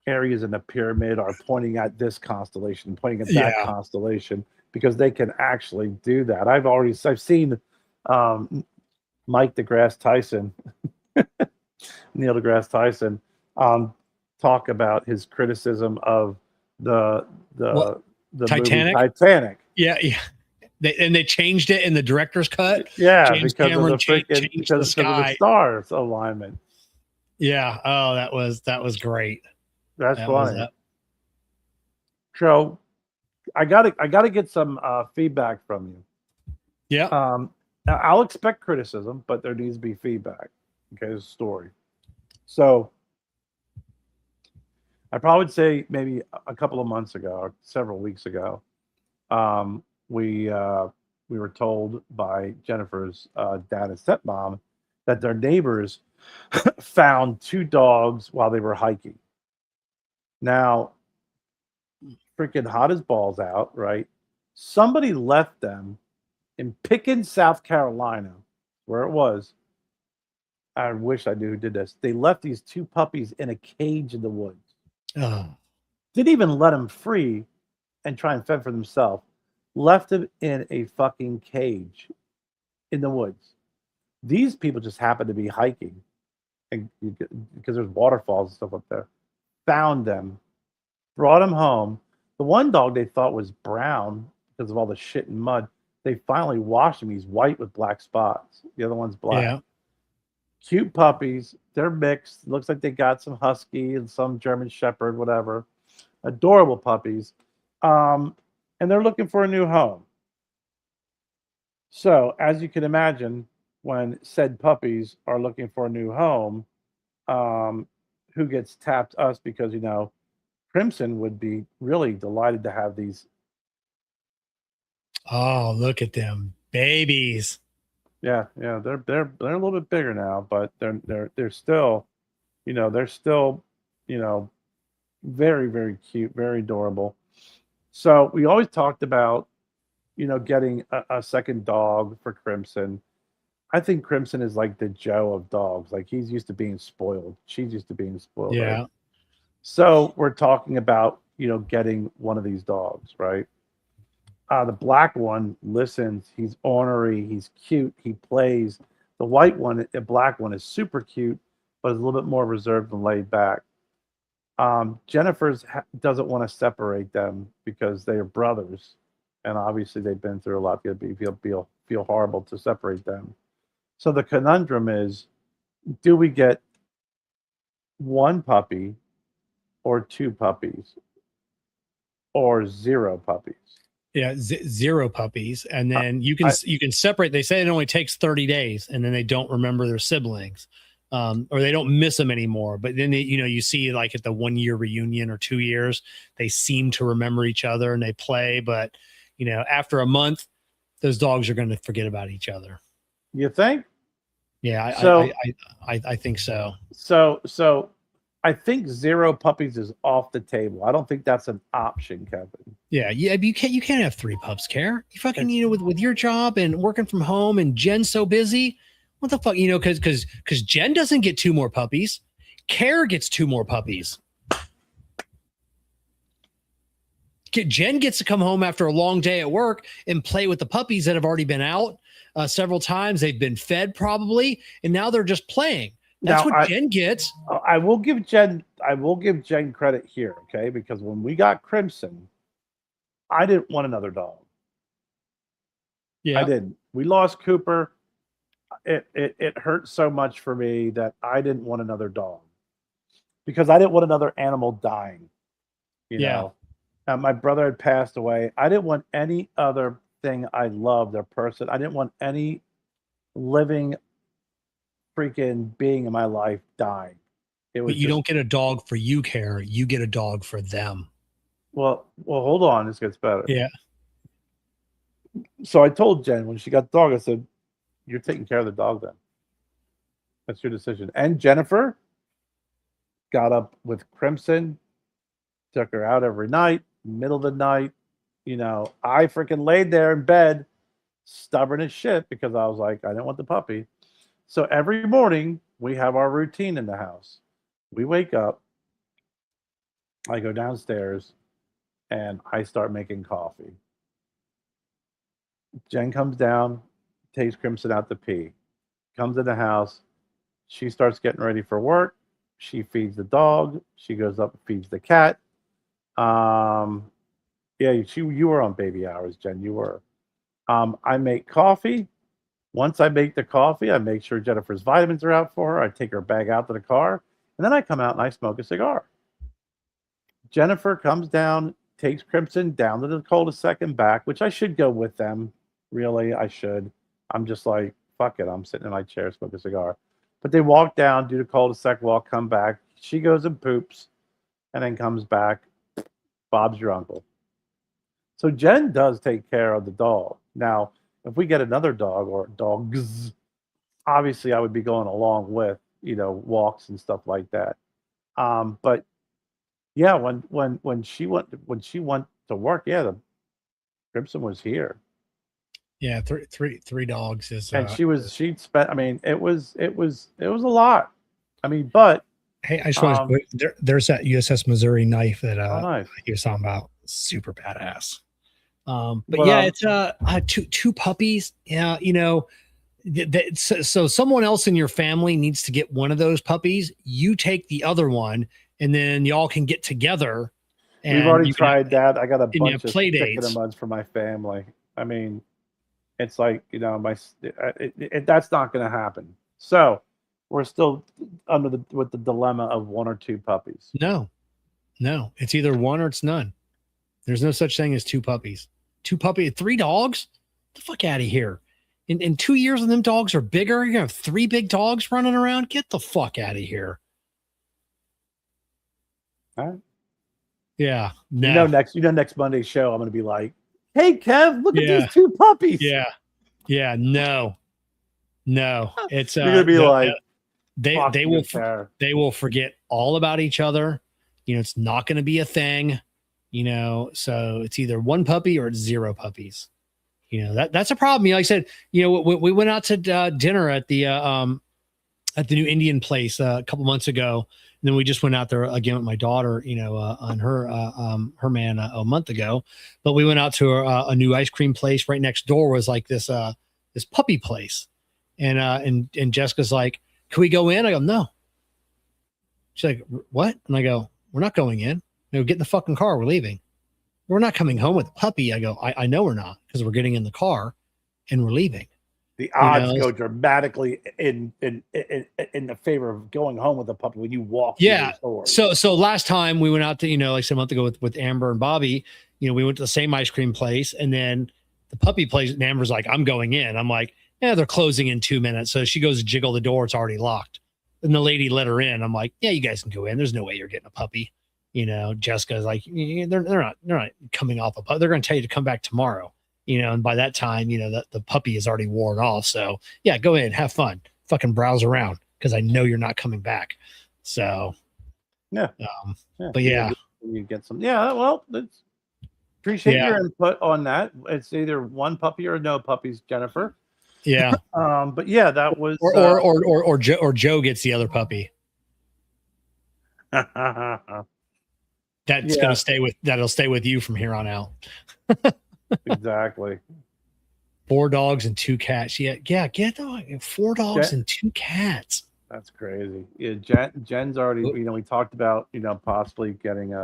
areas in the pyramid are pointing at this constellation, pointing at that constellation, because they can actually do that. I've seen Mike deGrasse Tyson, Neil deGrasse Tyson, talk about his criticism of the Titanic. Movie Titanic. Yeah. They changed it in the director's cut. Yeah, James because Cameron of the stars alignment. Yeah. Oh, that was great. That's funny. So I gotta get some feedback from you. Yeah. I'll expect criticism, but there needs to be feedback. Okay, this story. So I probably would say maybe a couple of months ago or several weeks ago, um, we were told by Jennifer's dad and stepmom that their neighbors found two dogs while they were hiking. Now, freaking hot as balls out, right? Somebody left them in Pickens, South Carolina, where it was. I wish I knew who did this. They left these two puppies in a cage in the woods. Oh, Didn't even let them free and try and fend for themselves. Left them in a fucking cage in the woods. These people just happened to be hiking, and because there's waterfalls and stuff up there. Found them, brought them home. The one dog they thought was brown because of all the shit and mud. They finally washed him. He's white with black spots. The other one's black. yeah. Cute puppies. They're mixed. Looks like they got some husky and some German shepherd, whatever. Adorable puppies. And they're looking for a new home. So, as you can imagine, when said puppies are looking for a new home, who gets tapped? Us, because Crimson would be really delighted to have these. Oh, look at them babies. Yeah, they're a little bit bigger now, but they're still, they're still, very, very cute, very adorable. So we always talked about, getting a second dog for Crimson. I think Crimson is like the Joe of dogs. Like, he's used to being spoiled. She's used to being spoiled. Yeah. Right? So we're talking about, getting one of these dogs, right? The black one listens. He's ornery. He's cute. He plays. The white one, the black one, is super cute, but is a little bit more reserved and laid back. Jennifer's doesn't want to separate them because they are brothers, and obviously they've been through a lot. It'd feel horrible to separate them. So the conundrum is: do we get one puppy, or two puppies, or zero puppies? Yeah, zero puppies, and then you can separate. They say it only takes 30 days, and then they don't remember their siblings, or they don't miss them anymore. But then you see, like, at the 1 year reunion or 2 years, they seem to remember each other and they play. But after a month, those dogs are going to forget about each other. You think? Yeah, I think so. So I think zero puppies is off the table. I don't think that's an option, Kevin. Yeah. You can't have 3 pups, Kerr. You fucking with your job and working from home, and Jen's so busy. What the fuck? Because Jen doesn't get 2 more puppies. Kerr gets 2 more puppies. Jen gets to come home after a long day at work and play with the puppies that have already been out several times. They've been fed probably, and now they're just playing. That's what Jen gets. I will give Jen credit here, okay? Because when we got Crimson, I didn't want another dog. Yeah, I didn't. We lost Cooper. It hurt so much for me that I didn't want another dog because I didn't want another animal dying. You know, my brother had passed away. I didn't want any other thing I loved or person. I didn't want any living freaking being in my life dying. But you don't get a dog for you, Kerr. You get a dog for them. Well, hold on. This gets better. Yeah. So I told Jen when she got the dog, I said, "You're taking care of the dog then. That's your decision." And Jennifer got up with Crimson, took her out every night, middle of the night. I freaking laid there in bed, stubborn as shit, because I was like, I didn't want the puppy. So every morning we have our routine in the house. We wake up, I go downstairs, and I start making coffee. Jen comes down, takes Crimson out to pee, comes in the house. She starts getting ready for work. She feeds the dog. She goes up and feeds the cat. You were on baby hours, Jen. You were. I make coffee. Once I make the coffee, I make sure Jennifer's vitamins are out for her. I take her bag out to the car, and then I come out and I smoke a cigar. Jennifer comes down, takes Crimson down to the cul-de-sac and back, which I should go with them. Really, I should. I'm just like, fuck it. I'm sitting in my chair, smoking a cigar. But they walk down, do the cul-de-sac walk, come back. She goes and poops, and then comes back. Bob's your uncle. So Jen does take care of the dog. Now, if we get another dog or dogs, obviously I would be going along with, walks and stuff like that. But yeah, when she went to work, yeah, the Crimson was here. Yeah, three dogs is. And she'd spent. I mean, it was a lot. I mean, but hey, I just want to. There's that USS Missouri knife that nice. he was talking about. Super badass. But yeah, it's two puppies. Yeah, so someone else in your family needs to get one of those puppies. You take the other one, and then y'all can get together. And we've already tried that. I got a bunch of play chicken dates. muds for my family. I mean, it's like that's not going to happen. So we're still with the dilemma of one or two puppies. No, it's either one or it's none. There's no such thing as two puppies. Three dogs? Get the fuck out of here. In 2 years when them dogs are bigger, you're gonna have three big dogs running around. Get the fuck out of here. All right. Yeah. No. Next Monday's show, I'm gonna be like, hey Kev, look at these two puppies. Yeah. Yeah. No. It's you're gonna be like they will forget all about each other. It's not gonna be a thing. So it's either one puppy or it's zero puppies. That's a problem. Like I said, we went out to dinner at the new Indian place a couple months ago. And then we just went out there again with my daughter, on her man a month ago. But we went out to a new ice cream place. Right next door was like this puppy place. And Jessica's like, can we go in? I go, no. She's like, what? And I go, we're not going in. Get in the fucking car. We're leaving. We're not coming home with a puppy. I go, I know we're not, because we're getting in the car and we're leaving. The odds go dramatically in the favor of going home with a puppy when you walk. Yeah. So last time we went out to, like a month ago with Amber and Bobby, we went to the same ice cream place, and then the puppy place, and Amber's like, I'm going in. I'm like, yeah, they're closing in 2 minutes. So she goes to jiggle the door. It's already locked. And the lady let her in. I'm like, yeah, you guys can go in. There's no way you're getting a puppy. Jessica's like, they're not coming off a puppy. They're going to tell you to come back tomorrow, and by that time, the puppy is already worn off. So yeah, go in, have fun, fucking browse around, because I know you're not coming back. So yeah. But yeah, you get some. Yeah. Well, appreciate your input on that. It's either one puppy or no puppies, Jennifer. Yeah. But yeah, that was or Joe gets the other puppy. That'll stay with you from here on out. Exactly. 4 dogs and 2 cats. Yeah. Get 4 dogs and 2 cats. That's crazy. Yeah, Jen's already. We talked about possibly getting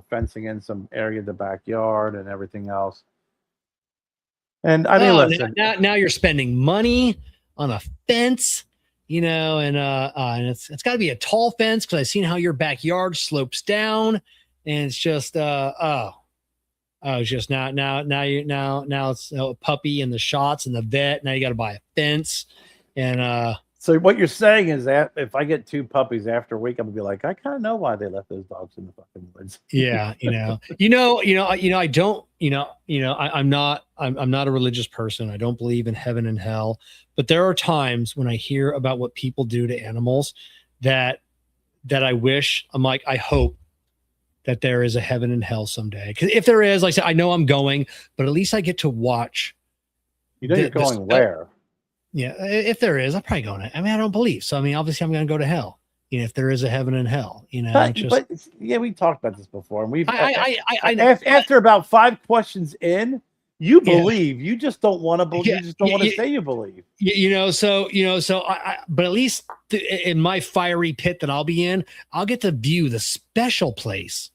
fencing in some area of the backyard and everything else. And I mean, listen. Now you're spending money on a fence. And it's got to be a tall fence, because I've seen how your backyard slopes down. And it's just it's just now it's a puppy and the shots and the vet. Now you got to buy a fence. And so what you're saying is that if I get 2 puppies after a week, I'm gonna be like, I kind of know why they left those dogs in the fucking woods. Yeah, I don't. I'm not a religious person. I don't believe in heaven and hell. But there are times when I hear about what people do to animals that I wish. I'm like, I hope that there is a heaven and hell someday. Because if there is, like I said, I know I'm going, but at least I get to watch. You're going where? Yeah, if there is, I'm probably going. I don't believe so. Obviously, I'm going to go to hell. If there is a heaven and hell, But we talked about this before, and we've. After about 5 questions in, you believe. You just don't want to believe. You just don't want to say you believe. But at least in my fiery pit that I'll be in, I'll get to view the special place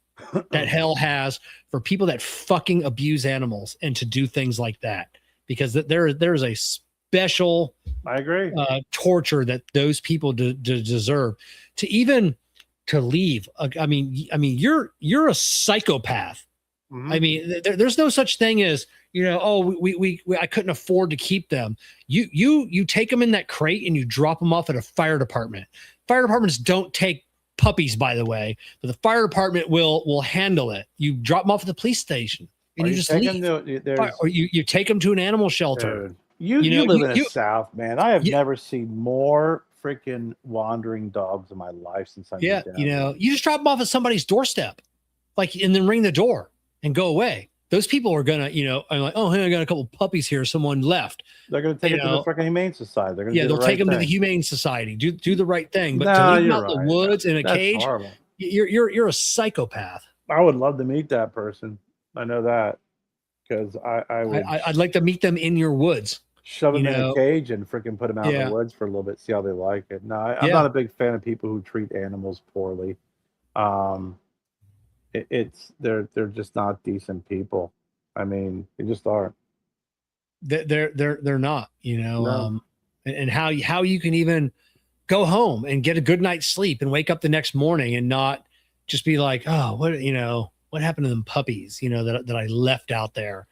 that hell has for people that fucking abuse animals and to do things like that, because there's a special, I agree, torture that those people deserve to leave. You're a psychopath I mean, there's no such thing as, oh, we I couldn't afford to keep them. You take them in that crate and you drop them off at a fire department. Fire departments don't take puppies, by the way, but the fire department will handle it. You drop them off at the police station and you just leave. Or you take them to an animal shelter. Dude, you live in the South, man. I have never seen more freaking wandering dogs in my life since I moved down. You just drop them off at somebody's doorstep, and then ring the door and go away. Those people are gonna, I'm like, oh, hey, I got a couple puppies here. Someone left. They're gonna take it to the freaking Humane Society. They're gonna they'll take them to the Humane Society. Do the right thing. But to leave them out in the woods in a cage, horrible. You're a psychopath. I would love to meet that person. I know that because I'd like to meet them in your woods. Shove them in a cage and freaking put them out in the woods for a little bit, see how they like it. No, I'm not a big fan of people who treat animals poorly. They're just not decent people. I mean, they just aren't. They're not, No. And how you can even go home and get a good night's sleep and wake up the next morning and not just be like, oh, what happened to them puppies, that I left out there.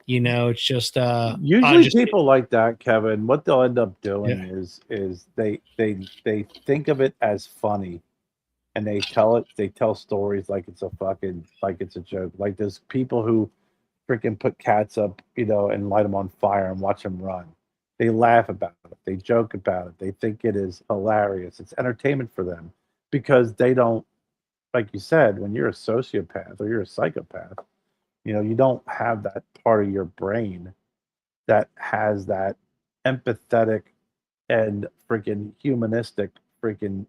It's just usually people like that, Kevin, what they'll end up doing is they think of it as funny and they tell stories like it's a joke. Like there's people who freaking put cats up, and light them on fire and watch them run. They laugh about it. They joke about it. They think it is hilarious. It's entertainment for them because they don't, like you said, when you're a sociopath or you're a psychopath, you don't have that part of your brain that has that empathetic and freaking humanistic freaking,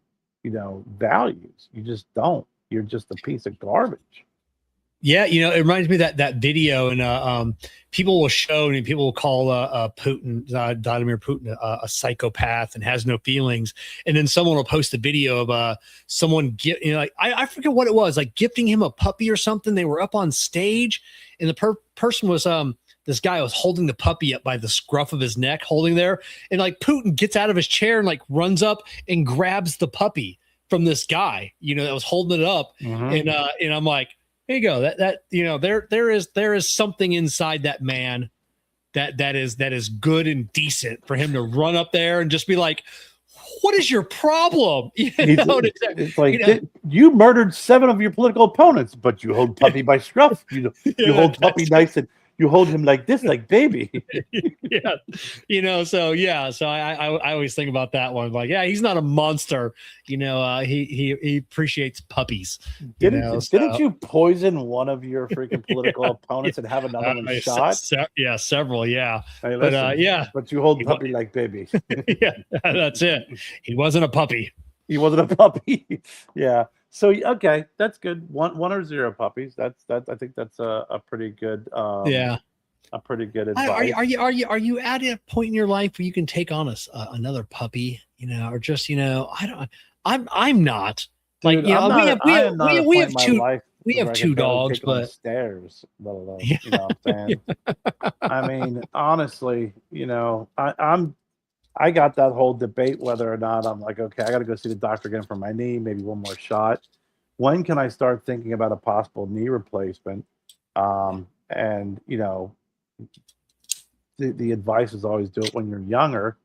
values. You just don't. You're just a piece of garbage. Yeah, it reminds me of that video, and people will show, and people will call Putin, Vladimir Putin, a psychopath and has no feelings, and then someone will post a video of someone I forget what it was, like gifting him a puppy or something. They were up on stage, and the person was this guy was holding the puppy up by the scruff of his neck, holding there, and like Putin gets out of his chair and like runs up and grabs the puppy from this guy, that was holding it up, and I'm like, there you go. There is something inside that man that is good and decent for him to run up there and just be like, what is your problem? It's like you murdered 7 of your political opponents, but you hold puppy by scruff. You hold puppy nice and you hold him like this, like baby. So I always think about that one. Like, he's not a monster. He appreciates puppies. Didn't you poison one of your freaking political opponents and have another one shot? Several. Yeah. Hey, listen, but you hold puppy like baby. Yeah, that's it. He wasn't a puppy. Yeah. So okay, that's good. One or 0 puppies. I think that's a pretty good. A pretty good advice. Are you at a point in your life where you can take on another puppy? Or just I'm not. Like, we have two. We have 2 dogs, but stairs, let alone, what I'm saying. I mean, honestly, I got that whole debate whether or not I'm like, okay, I got to go see the doctor again for my knee, maybe one more shot. When can I start thinking about a possible knee replacement? And the advice is always do it when you're younger,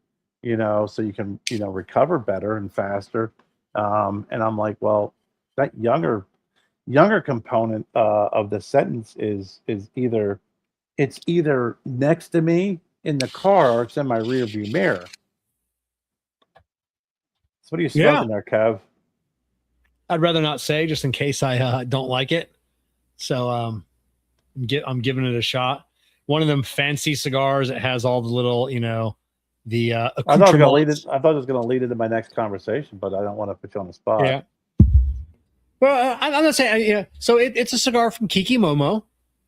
so you can, recover better and faster. And I'm like, well, that younger component of the sentence is either next to me in the car or it's in my rear view mirror. So what are you smoking there, Kev? I'd rather not say, just in case I don't like it. So I'm giving it a shot. One of them fancy cigars that has all the little, the I thought it was going to lead into my next conversation, but I don't want to put you on the spot. Yeah. Well, I'm not saying, so it's a cigar from Kiki Momo.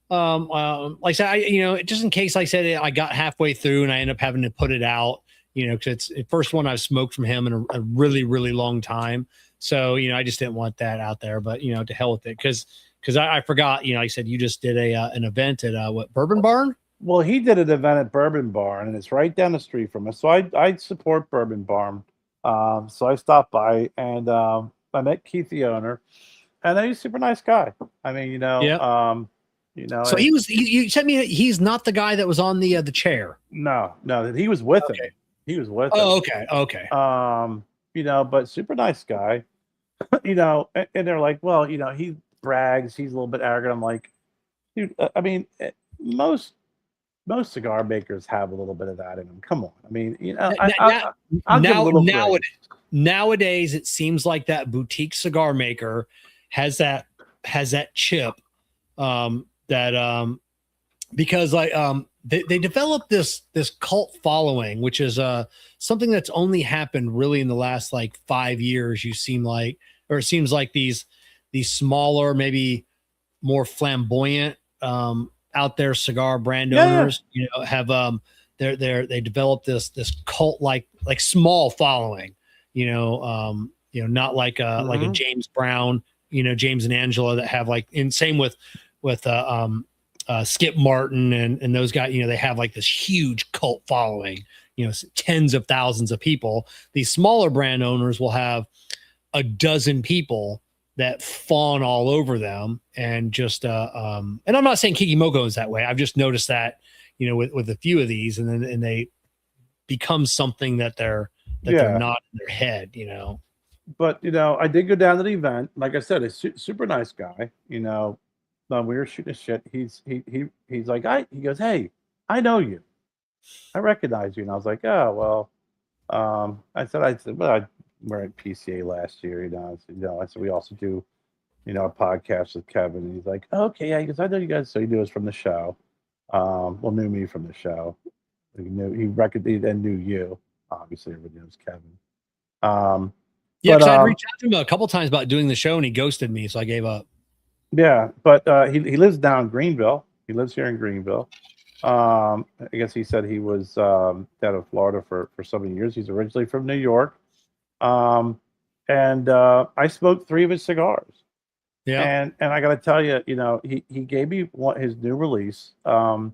Like I said, just in case, like I said, I got halfway through and I end up having to put it out, because it's the first one I've smoked from him in a really, really long time. So, I just didn't want that out there, but, to hell with it. Cause I forgot, I said, you just did an event at Bourbon Barn. Well, he did an event at Bourbon Barn and it's right down the street from us. So I support Bourbon Barn. So I stopped by and, I met Keith, the owner, and he's a super nice guy. I mean, You know, So and he was. You sent me. He's not the guy that was on the chair. no, he was with him. Okay. He was with him. Oh, okay. Okay. You know, but super nice guy. You know, and they're like, well, you know, he brags, he's a little bit arrogant. I'm like, dude, I mean, most cigar makers have a little bit of that in them. Come on, I mean, you know, I'll give a little grace. Nowadays, it seems like that boutique cigar maker has that chip, because they developed this cult following, which is something that's only happened really in the last like 5 years. It seems like these smaller, maybe more flamboyant out there cigar brand owners, you know, have they developed this cult like small following, not like a James Brown, James and Angela, that have like, and same with Skip Martin and those guys, they have like this huge cult following, tens of thousands of people. These smaller brand owners will have a dozen people that fawn all over them, and just and I'm not saying Kikimoku is that way. I've just noticed that, with a few of these, and they become something that they're not in their head, But I did go down to the event. Like I said, a super nice guy. We were shooting a shit. He's like, he goes, hey, I know you, I recognize you, and I was like, oh well. I said, well, we're at PCA last year, I said we also do, a podcast with Kevin. And he's like, oh, okay, yeah. He goes, I know you guys. So he knew us from the show. Well, knew me from the show. He recognized and knew you. Obviously, everybody knows Kevin. Yeah, because I'd reached out to him a couple times about doing the show, and he ghosted me, so I gave up. Yeah, but he lives down in Greenville. He lives here in Greenville. I guess he said he was down in Florida for so many years. He's originally from New York. And I smoked 3 of his cigars. Yeah. And I got to tell you, he gave me his new release. And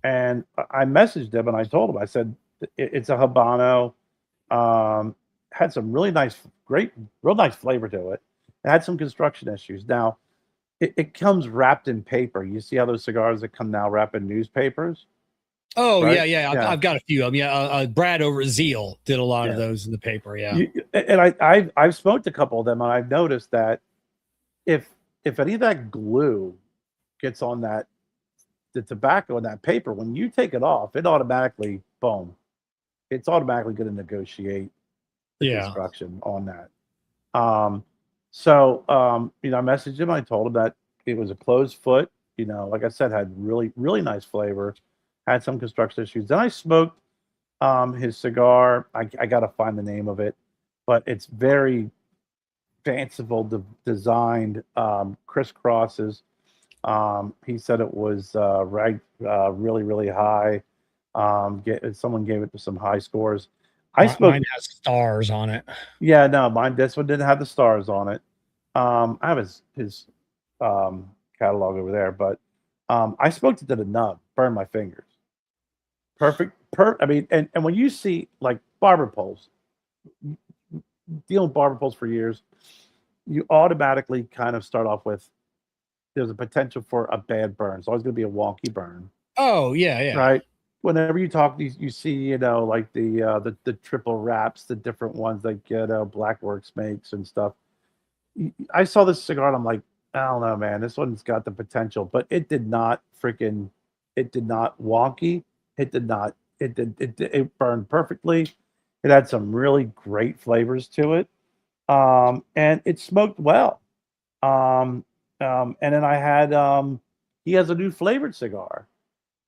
I messaged him and I told him, I said, it's a Habano. Had some really nice, real nice flavor to it. It had some construction issues. Now, it comes wrapped in paper. You see how those cigars that come now wrapped in newspapers? Oh, right? yeah. I've got a few of them. Yeah, Brad over at Zeal did a lot of those in the paper. Yeah, and I've smoked a couple of them, and I've noticed that if any of that glue gets on the tobacco and that paper, when you take it off, it automatically, boom, it's automatically going to negotiate the construction on that. So I messaged him. I told him that it was a closed foot. Like I said, had really, really nice flavor. Had some construction issues. Then I smoked his cigar. I got to find the name of it, but it's very fanciful designed, crisscrosses. He said it was really, really high. Someone gave it some high scores. Mine has stars on it. Yeah, no, this one didn't have the stars on it. I have his catalog over there, but I smoked it to the nub, burned my fingers. Perfect. I mean, and when you see like barber poles, dealing with barber poles for years, you automatically kind of start off with there's a potential for a bad burn. It's always going to be a wonky burn. Oh yeah. Right. Whenever you talk, you see, like the triple wraps, the different ones like Blackworks makes and stuff. I saw this cigar and I'm like, I don't know, man. This one's got the potential, but it did not wonky. It did not. It burned perfectly. It had some really great flavors to it, and it smoked well. And then I had he has a new flavored cigar.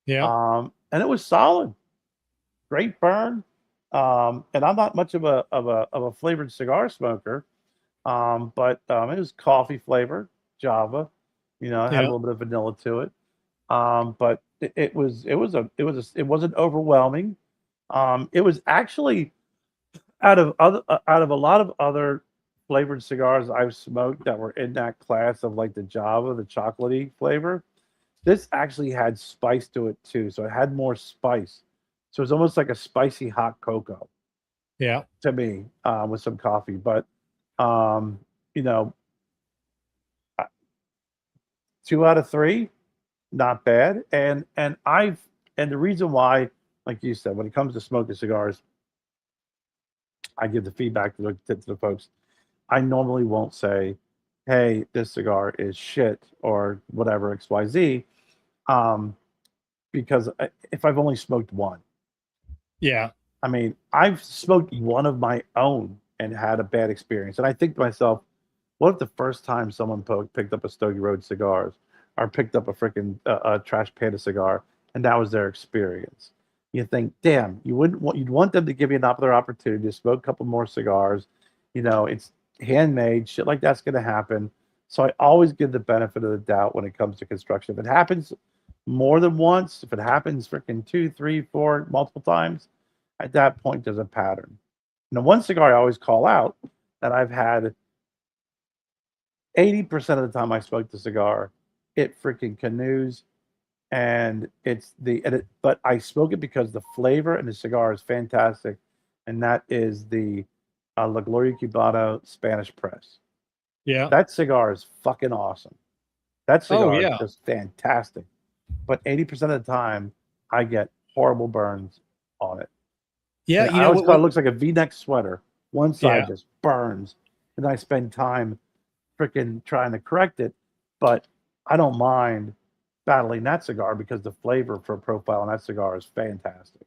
Yeah. And it was solid, great burn. And I'm not much of a flavored cigar smoker, but it was coffee flavored, Java. It had a little bit of vanilla to it. But it wasn't overwhelming. It was actually out of a lot of other flavored cigars I've smoked that were in that class of like the Java, the chocolatey flavor. This actually had spice to it too, so it had more spice. So it's almost like a spicy hot cocoa. Yeah, to me, with some coffee, but 2 out of 3. not bad. And the reason why, like you said, when it comes to smoking cigars, I give the feedback to the folks. I normally won't say, "Hey, this cigar is shit" or whatever XYZ, um, because if I've only smoked one, Yeah. I mean, I've smoked one of my own and had a bad experience, and I think to myself, what if the first time someone picked up a Stogie Road cigars or picked up a freaking Trash Panda cigar, and that was their experience? You think, damn, you'd want them to give you another opportunity to smoke a couple more cigars. It's handmade, shit like that's going to happen. So I always give the benefit of the doubt when it comes to construction. If it happens more than once, if it happens freaking 2, 3, 4, multiple times, at that point there's a pattern. Now, one cigar I always call out that I've had 80% of the time I smoke the cigar, it freaking canoes, and but I smoke it because the flavor and the cigar is fantastic, and that is the La Gloria Cubana Spanish Press. Yeah. That cigar is fucking awesome. That Oh, cigar is yeah. just fantastic. But 80% of the time, I get horrible burns on it. Yeah. And I always call it looks like a V-neck sweater. One side Yeah. just burns, and I spend time freaking trying to correct it. But I don't mind battling that cigar because the flavor for profile on that cigar is fantastic.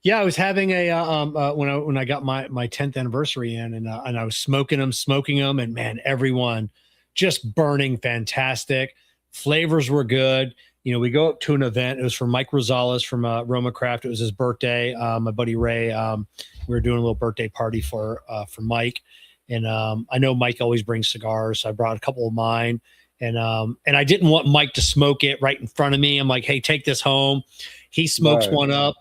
Yeah, I was having a when I got my 10th anniversary in, and I was smoking them, and man, everyone just burning fantastic. Flavors were good. We go up to an event. It was for Mike Rosales from Roma Craft. It was his birthday. My buddy Ray, we were doing a little birthday party for Mike, and I know Mike always brings cigars, so I brought a couple of mine, and I didn't want Mike to smoke it right in front of me. I'm like, hey, take this home. He smokes Right. one up.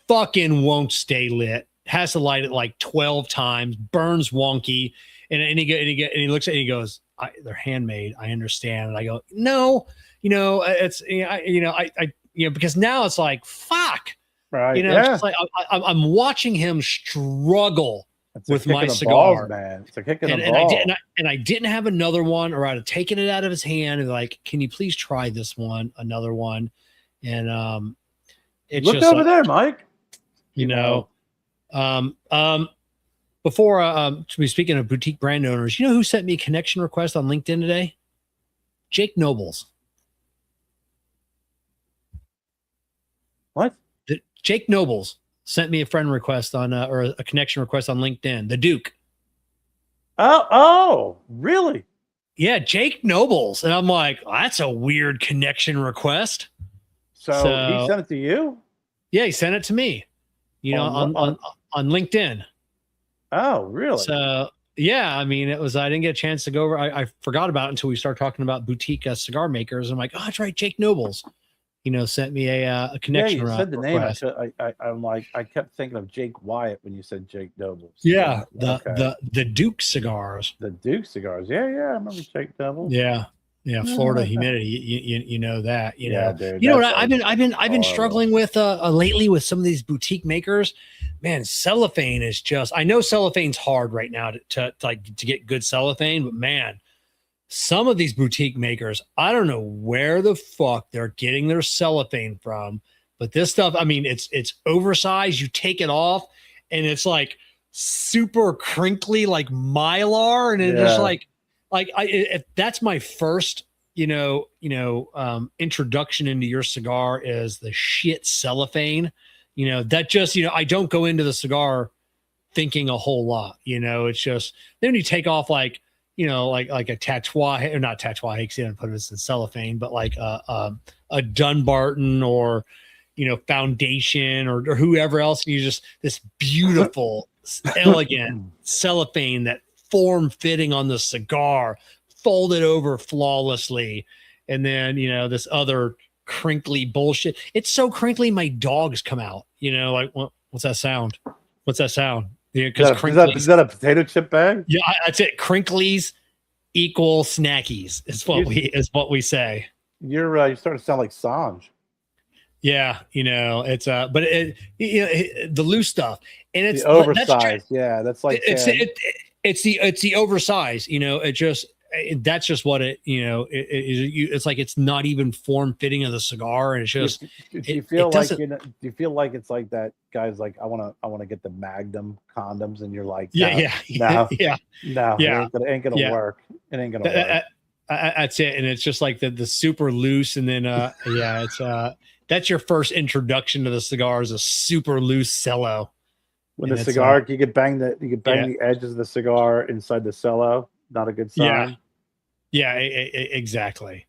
Fucking won't stay lit. Has to light it like 12 times. Burns wonky. And he looks at it and he goes, "They're handmade. I understand." And I go, "No, it's because now it's like fuck." Right? It's just like I'm watching him struggle It's a with kick my in the cigar, balls, man. It's a kick in the and balls. I didn't have another one, or I'd have taken it out of his hand and like, "Can you please try this one, another one?" And it's Look just over like, there, Mike. Before to be speaking of boutique brand owners, who sent me a connection request on LinkedIn today? Jake Nobles. What? Jake Nobles sent me a friend request on or a connection request on LinkedIn. The Duke. Oh, really? Yeah, Jake Nobles. And I'm like, that's a weird connection request. So he sent it to you? Yeah, he sent it to me. On LinkedIn. Oh, really? So yeah, I mean, I didn't get a chance to go over. I forgot about it until we started talking about boutique cigar makers. I'm like, oh, that's right, Jake Nobles. Sent me a connection. Yeah, you said the request. name. I'm like, I kept thinking of Jake Wyatt when you said Jake Nobles. Yeah, Okay. the Duke cigars. The Duke cigars. Yeah, I remember Jake Nobles. Yeah. Florida humidity. You know that. Yeah, dude. What I've been struggling with lately with some of these boutique makers. Man, cellophane is just. I know cellophane's hard right now to get good cellophane, but man, some of these boutique makers, I don't know where the fuck they're getting their cellophane from, but this stuff, I mean, it's oversized. You take it off, and it's like super crinkly, like Mylar, and it's just like if that's my first, introduction into your cigar is the shit cellophane. That just, I don't go into the cigar thinking a whole lot. It's just then you take off like a Tatois, or not Tatois, because you didn't put this in cellophane, but like a Dunbarton or Foundation or whoever else, and you just this beautiful, elegant cellophane that form fitting on the cigar, folded over flawlessly, and then this other crinkly bullshit. It's so crinkly, my dogs come out. Like what's that sound? What's that sound? Because is that a potato chip bag? Yeah, that's it. Crinklies equal snackies is what we say. You're starting to sound like Sanj. Yeah, it's but the loose stuff, and it's the oversized. That's like it's the oversized. It just that's just what it's like it's not even form fitting of the cigar, and it's just Do you it feel it like doesn't. do you feel like it's like that guy's like I want to get the Magnum condoms and you're like Yeah, no yeah, no yeah, no it yeah, ain't gonna yeah. work, it ain't gonna work. That, that's it, and it's just like the super loose, and then yeah, it's that's your first introduction to the cigar is a super loose cello, When and the it's cigar you could bang yeah, the edges of the cigar inside the cello, not a good yeah, sign. yeah, exactly.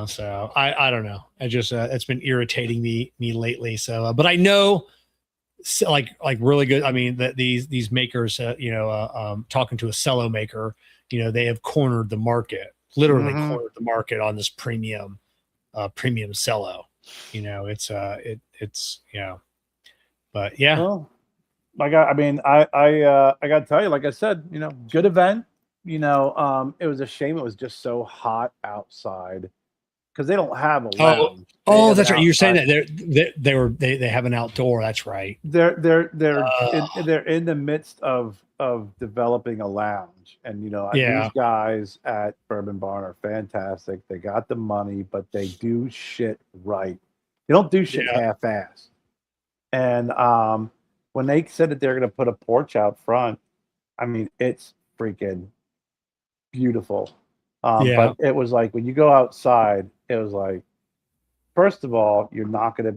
So I don't know. I just it's been irritating me lately. So, but I know, like really good. I mean, that these makers, talking to a cello maker, they have cornered the market, literally Hmm. cornered the market on this premium cello. It's but yeah, Well, I got to tell you, like I said, good event. It was a shame it was just so hot outside because they don't have a oh lounge. They oh, have an that's right. You're saying outside. that they have an outdoor. That's right. They're in the midst of developing a lounge, and these Yeah, guys at Bourbon Barn are fantastic. They got the money, but they do shit right. They don't do shit yeah, half-assed. And when they said that they're going to put a porch out front, I mean, it's freaking beautiful. yeah, But it was like when you go outside, it was like, first of all, you're not going to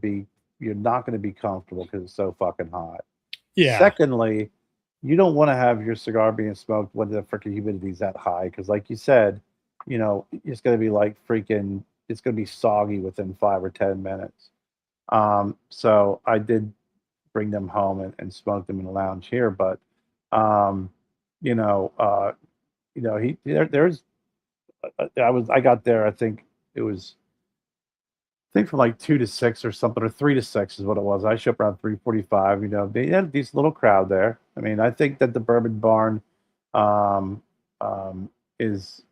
be comfortable because it's so fucking hot. yeah, Secondly, you don't want to have your cigar being smoked when the freaking humidity's that high because, like you said, it's going to be like freaking, it's going to be soggy within 5 or 10 minutes. So I did bring them home and smoke them in the lounge here. But um, you know, uh, there's I got there. It was I think from like 2 to 6 or something, or 3 to 6 is what it was. I showed up around 3:45. They had a decent little crowd there. I mean, I think that the Bourbon Barn um, um, is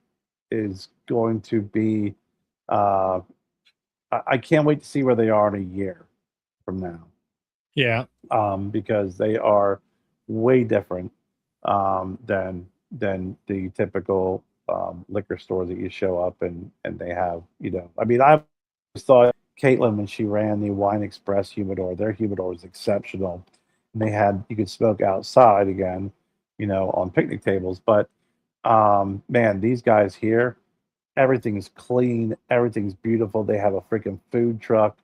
going to be. Uh, I can't wait to see where they are in a year from now. yeah, Because they are way different than the typical liquor stores that you show up and they have. I mean, I always thought Caitlin when she ran the Wine Express humidor, their humidor was exceptional, and you could smoke outside again, on picnic tables. But man, these guys here, everything is clean, everything's beautiful. They have a freaking food truck.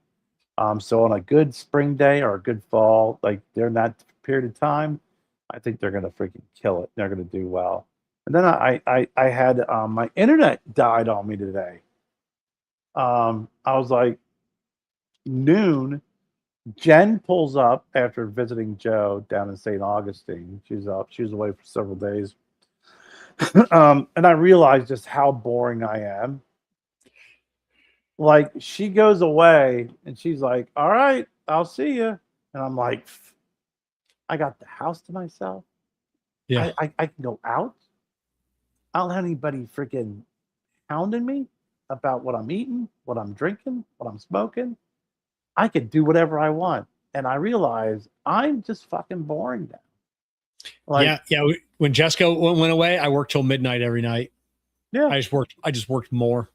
So on a good spring day or a good fall, like during that period of time, I think they're gonna freaking kill it. They're gonna do well. And then I had my internet died on me today. I was like noon. Jen pulls up after visiting Joe down in St. Augustine. She's up. She was away for several days. And I realized just how boring I am. Like she goes away and she's like, "All right, I'll see you." And I'm like, I got the house to myself. yeah, I can go out. I don't have anybody freaking hounding me about what I'm eating, what I'm drinking, what I'm smoking. I could do whatever I want. And I realize I'm just fucking boring now. Like, yeah, yeah. When Jessica went away, I worked till midnight every night. yeah, I just worked more.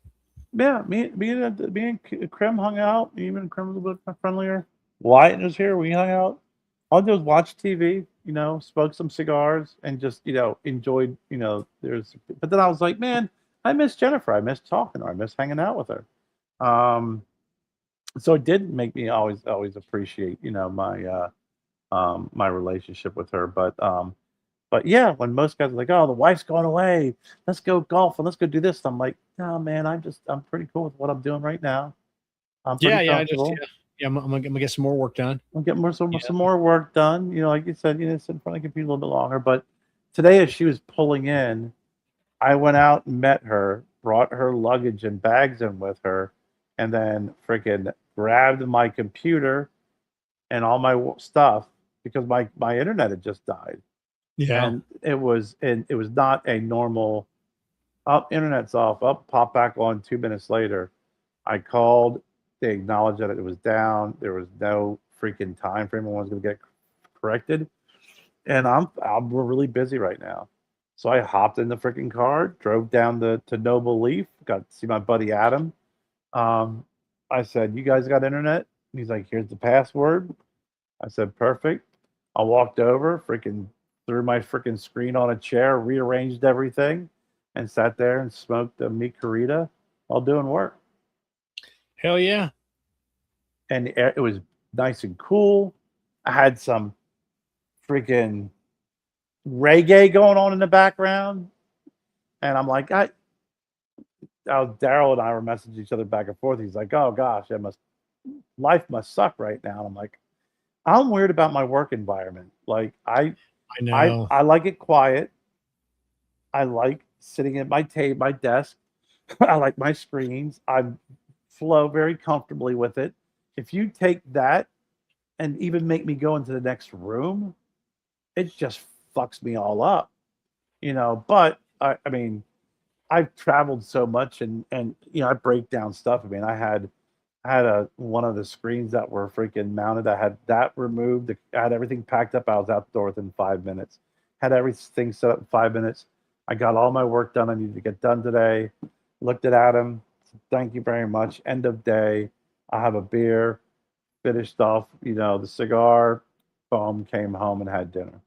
yeah. Me and Krim hung out. Even Krim was a little bit friendlier. Wyatt was here. We hung out. All I did was watch TV, smoke some cigars and just, enjoyed, but then I was like, man, I miss Jennifer. I miss talking to her. I miss hanging out with her. Um, so it did make me always appreciate, my relationship with her. But yeah, when most guys are like, oh, the wife's going away, let's go golf and let's go do this. I'm like, no, man, I'm pretty cool with what I'm doing right now. I'm pretty Yeah, yeah. I just comfortable. yeah. I'm gonna get some more work done. I'm getting Yeah, some more work done. Like you said, sit in front of the computer a little bit longer. But today, as she was pulling in, I went out and met her, brought her luggage and bags in with her, and then freaking grabbed my computer and all my stuff because my internet had just died, yeah, and it was not a normal. Up, internet's off. Up, pop back on 2 minutes later. I called. They acknowledged that it was down. There was no freaking time frame when I was going to get corrected. And we're really busy right now. So I hopped in the freaking car, drove down to Noble Leaf, got to see my buddy Adam. Um, I said, "You guys got internet?" He's like, "Here's the password." I said, "Perfect." I walked over, freaking threw my freaking screen on a chair, rearranged everything, and sat there and smoked a meat carita while doing work. Hell yeah. And it was nice and cool. I had some freaking reggae going on in the background, and I'm like, Daryl and I were messaging each other back and forth. He's like, "Oh gosh, life must suck right now." And I'm like, I'm weird about my work environment. Like I know. I like it quiet. I like sitting at my desk. I like my screens. I flow very comfortably with it. If you take that and even make me go into the next room, it just fucks me all up, you know. But I mean, I've traveled so much, and you know, I break down stuff. I mean, I had a one of the screens that were freaking mounted. I had that removed. I had everything packed up. I was out the door within 5 minutes. Had everything set up in 5 minutes. I got all my work done I needed to get done today. Looked at Adam. Thank you very much. End of day. I have a beer. Finished off, you know, the cigar. Boom. Came home and had dinner.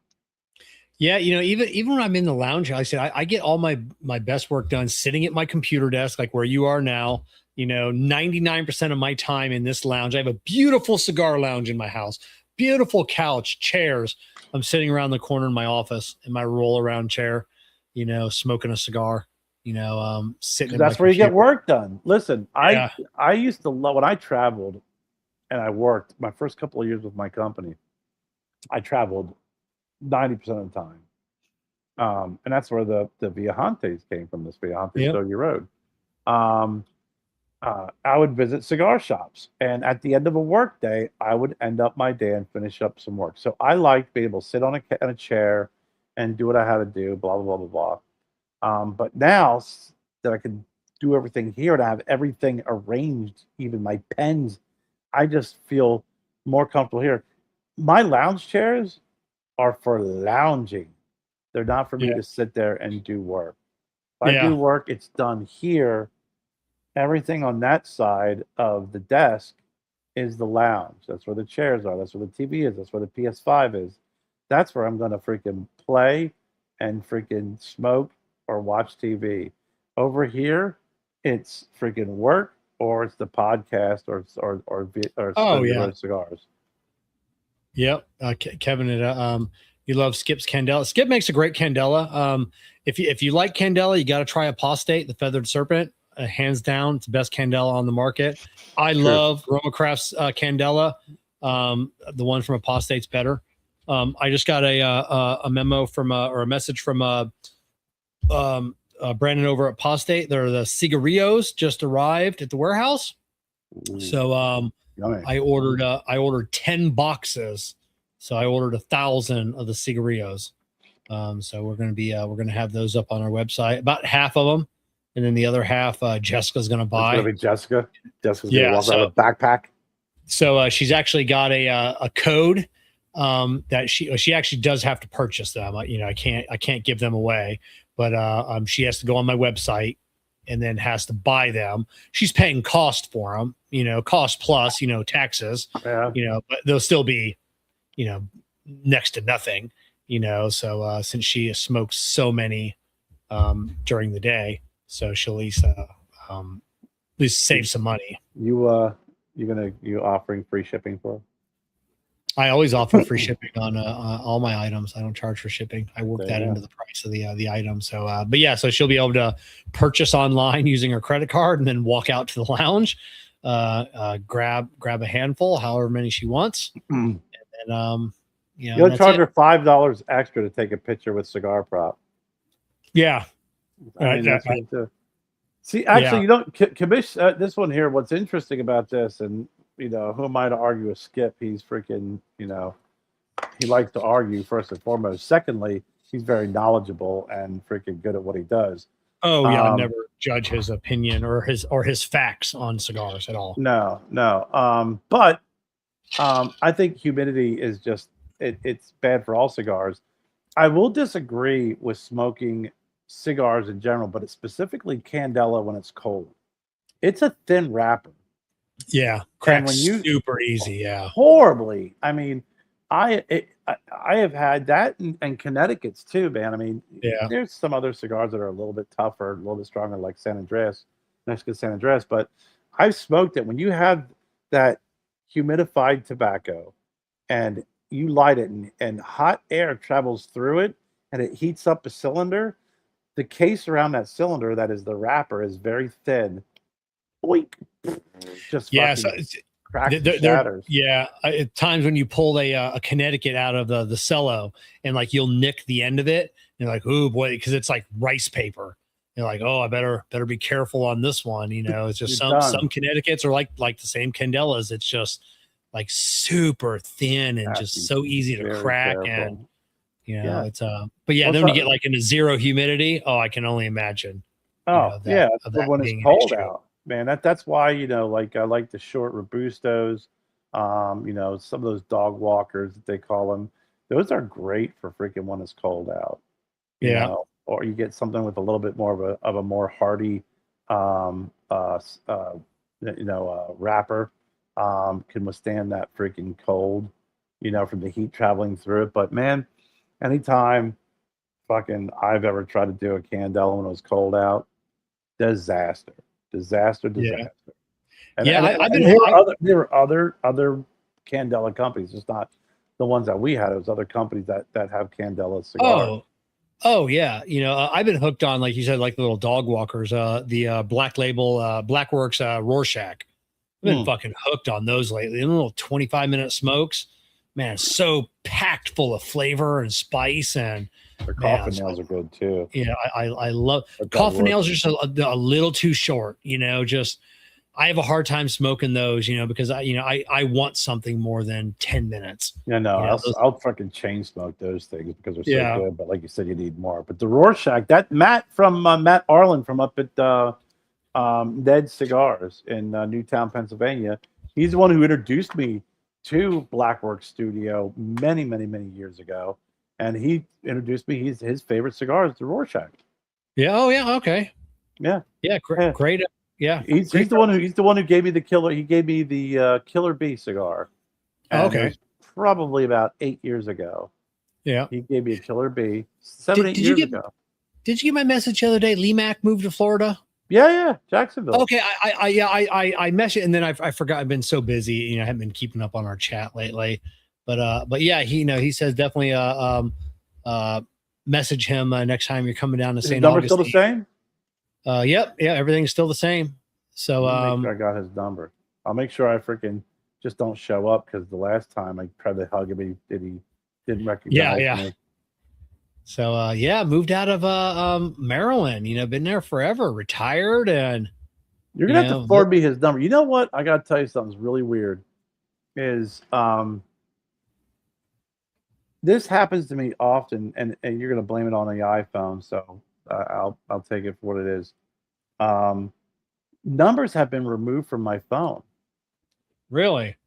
Yeah, you know, even when I'm in the lounge, like I said I get all my best work done sitting at my computer desk, like where you are now. You know, 99% of my time in this lounge. I have a beautiful cigar lounge in my house, beautiful couch, chairs. I'm sitting around the corner in my office in my roll around chair, you know, smoking a cigar, you know, sitting in my That's where you get computer. work done. Listen, Yeah. I used to love when I traveled and I worked my first couple of years with my company. I traveled 90% of the time. And that's where the Viajantes came from, this Viajante Yep. Stogie Road. Um, I would visit cigar shops, and at the end of a work day, I would end up my day and finish up some work. So I liked being able to sit on a chair and do what I had to do, blah blah blah blah blah. But now that I can do everything here and I have everything arranged, even my pens, I just feel more comfortable here. My lounge chairs are for lounging. They're not for me Yeah. to sit there and do work. If I Yeah. do work, it's done here. Everything on that side of the desk is the lounge. That's where the chairs are. That's where the TV is. That's where the PS5 is. That's where I'm going to freaking play and freaking smoke or watch TV. Over here, it's freaking work or it's the podcast or Oh yeah. cigars. Yep. Kevin, he loves Skip's Candela. Skip makes a great Candela. If you like Candela, you got to try Apostate, the Feathered Serpent. Hands down, it's the best Candela on the market. I love Roma Craft's Candela. The one from Apostate's better. I just got a memo from or a message from Brandon over at Apostate. They're the cigarillos just arrived at the warehouse. Ooh, So yummy. I ordered 10 boxes. So I ordered 1,000 of the cigarillos. So we're gonna have those up on our website. About half of them. And then the other half, Jessica's going to buy. It's going to be Jessica. Jessica's going to walk around with a backpack. So she's actually got a code that she actually does have to purchase them. You know, I can't give them away, but she has to go on my website and then has to buy them. She's paying cost for them, you know, cost plus, you know, taxes, Yeah. you know, but they'll still be, you know, next to nothing, you know. So since she smokes so many during the day. So she'll at least save some money. You offering free shipping for her? I always offer free shipping on all my items. I don't charge for shipping. I work that into the price of the item. So, but yeah, so she'll be able to purchase online using her credit card and then walk out to the lounge, grab a handful, however many she wants, and then you know, you'll charge her $5 extra to take a picture with cigar prop. Yeah. I mean, see, actually, you don't commission this one here. What's interesting about this, and you know, who am I to argue with Skip? He's freaking, you know, he likes to argue first and foremost. Secondly, he's very knowledgeable and freaking good at what he does. Oh yeah, I never judge his opinion or his facts on cigars at all. No. But I think humidity is just it's bad for all cigars. I will disagree with smoking cigars in general, but it's specifically Candela when it's cold. It's a thin wrapper. Yeah, And cracks when you super easy. Yeah, horribly, I mean, I have had that and Connecticut's too, man. I mean, yeah, there's some other cigars that are a little bit tougher, a little bit stronger, like San Andreas, Mexican San Andreas. But I've smoked it. When you have that humidified tobacco and you light it and hot air travels through it and it heats up a cylinder, the case around that cylinder, that is the wrapper, is very thin. Boink, just yeah. So fucking cracks and there, shatters. yeah. At times when you pull a Connecticut out of the cello and like you'll nick the end of it, and you're like, oh boy, because it's like rice paper. You're like, oh, I better be careful on this one. You know, it's just You're some done. Connecticut's are like the same Candelas. It's just like super thin and Have to just be so easy to very crack. And careful. you know, Yeah. it's but yeah, Well, then when you get like into zero humidity, oh, I can only imagine, you oh know, that yeah, of but that when it's being an cold issue. out, man, that's why, like I like the short robustos, some of those dog walkers that they call them. Those are great for freaking when it's cold out, Yeah. or you get something with a little bit more of a more hardy, um, uh, s- uh, wrapper, can withstand that freaking cold, from the heat traveling through it. But man, anytime fucking I've ever tried to do a candela when it was cold out, disaster, disaster, Yeah. disaster. And Yeah. and, and I've and been, there were other candela companies, just not the ones that we had. It was other companies that have candela cigars. oh, oh yeah. You know, I've been hooked on, like you said, like the little dog walkers, the Black Label, Blackworks, Rorschach. I've been Mm, fucking hooked on those lately. The little 25-minute smokes, man, so packed full of flavor and spice. And their man, coffin nails are good too. yeah, I love But that coffin work. nails are just a little too short, you know, just I have a hard time smoking those, you know, because I want something more than 10 minutes. Yeah, no, You know, those, I'll fucking chain smoke those things because they're so yeah. good. But like you said, you need more. But the Rorschach, that Matt Arlen from up at Ned Cigars in Newtown, Pennsylvania. He's the one who introduced me to Blackwork Studio many, many, many years ago, and he introduced me. His favorite cigar is the Rorschach. Yeah. Oh yeah. Okay. Yeah, Yeah. Great. yeah. Great. Yeah. He's Great. he's the one who gave me the killer. He gave me the Killer Bee cigar, Oh, and it okay. was probably about 8 years ago. Yeah. He gave me a Killer Bee seven, Did, eight did you years get ago. did you get my message the other day? Lee Mack moved to Florida. Yeah, yeah, Jacksonville. Okay, I messaged and then I forgot. I've been so busy, you know, I haven't been keeping up on our chat lately. But yeah, he says definitely uh message him next time you're coming down to Is his St. number still the Augustine. same? Yep, yeah, everything's still the same. So Let me make sure I got his number. I'll make sure I freaking just don't show up because the last time I tried to hug him, he didn't yeah, recognize yeah. me. So yeah, moved out of Maryland, you know, been there forever, retired and You're you gonna have to know, forward me his number. You know what? I gotta tell you something's really weird. Is this happens to me often, and you're gonna blame it on the iPhone, so I'll take it for what it is. Um, Numbers have been removed from my phone, really.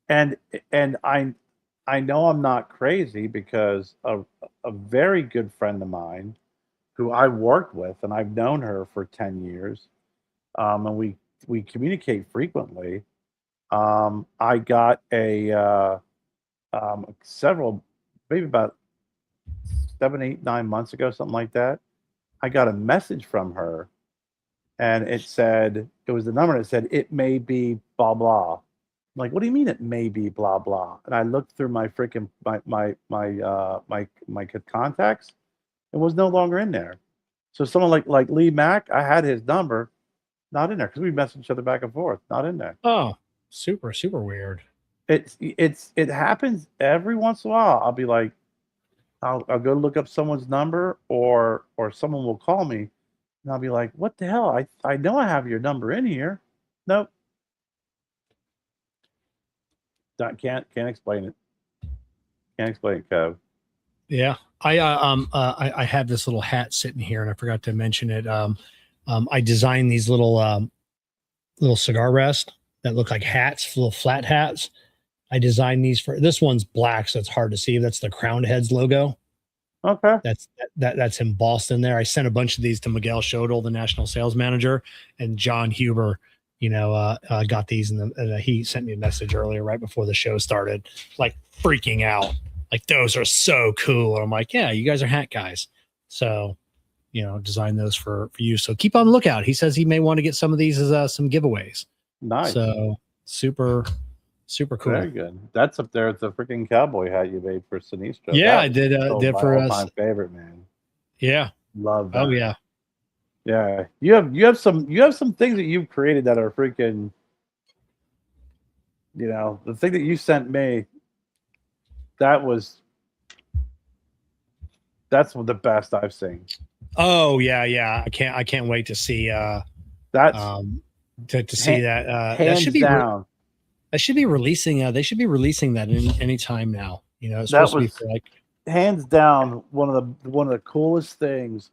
and and I know I'm not crazy because a very good friend of mine who I worked with, and I've known her for 10 years, and we communicate frequently. I got several, maybe about 7, 8, 9 months ago, something like that. I got a message from her, and it was the number that said it may be blah blah. I'm like, what do you mean it may be blah blah? And I looked through my freaking my contacts. It was no longer in there. So someone like Lee Mack, I had his number, not in there because we messaged each other back and forth, not in there. Oh, super weird. It happens every once in a while. I'll be like, I'll go look up someone's number or someone will call me and I'll be like, what the hell? I know I have your number in here. Nope. Can't explain it. Can't explain it, Kev. Yeah. I have this little hat sitting here and I forgot to mention it. I designed these little cigar rests that look like hats, little flat hats. I designed these for this one's black, so it's hard to see. That's the Crowned Heads logo. Okay. That's embossed in there. I sent a bunch of these to Miguel Shodel, the national sales manager, and John Huber. Got these, and he sent me a message earlier, right before the show started, like freaking out, like those are so cool. And I'm like, yeah, you guys are hat guys, so design those for you. So keep on the lookout. He says he may want to get some of these as some giveaways. Nice. So super cool. Very good. That's up there. It's a freaking cowboy hat you made for Sinistro. Yeah, I did. Did my for us. All-time favorite, man. Yeah, Love that. Oh yeah. Yeah, you have some things that you've created that are freaking. The thing that you sent me. That's one of the best I've seen. Oh yeah. I can't wait to see. That's to see that. That should be down. That should be releasing. They should be releasing that any time now. It's that supposed was to be for like hands down one of the coolest things.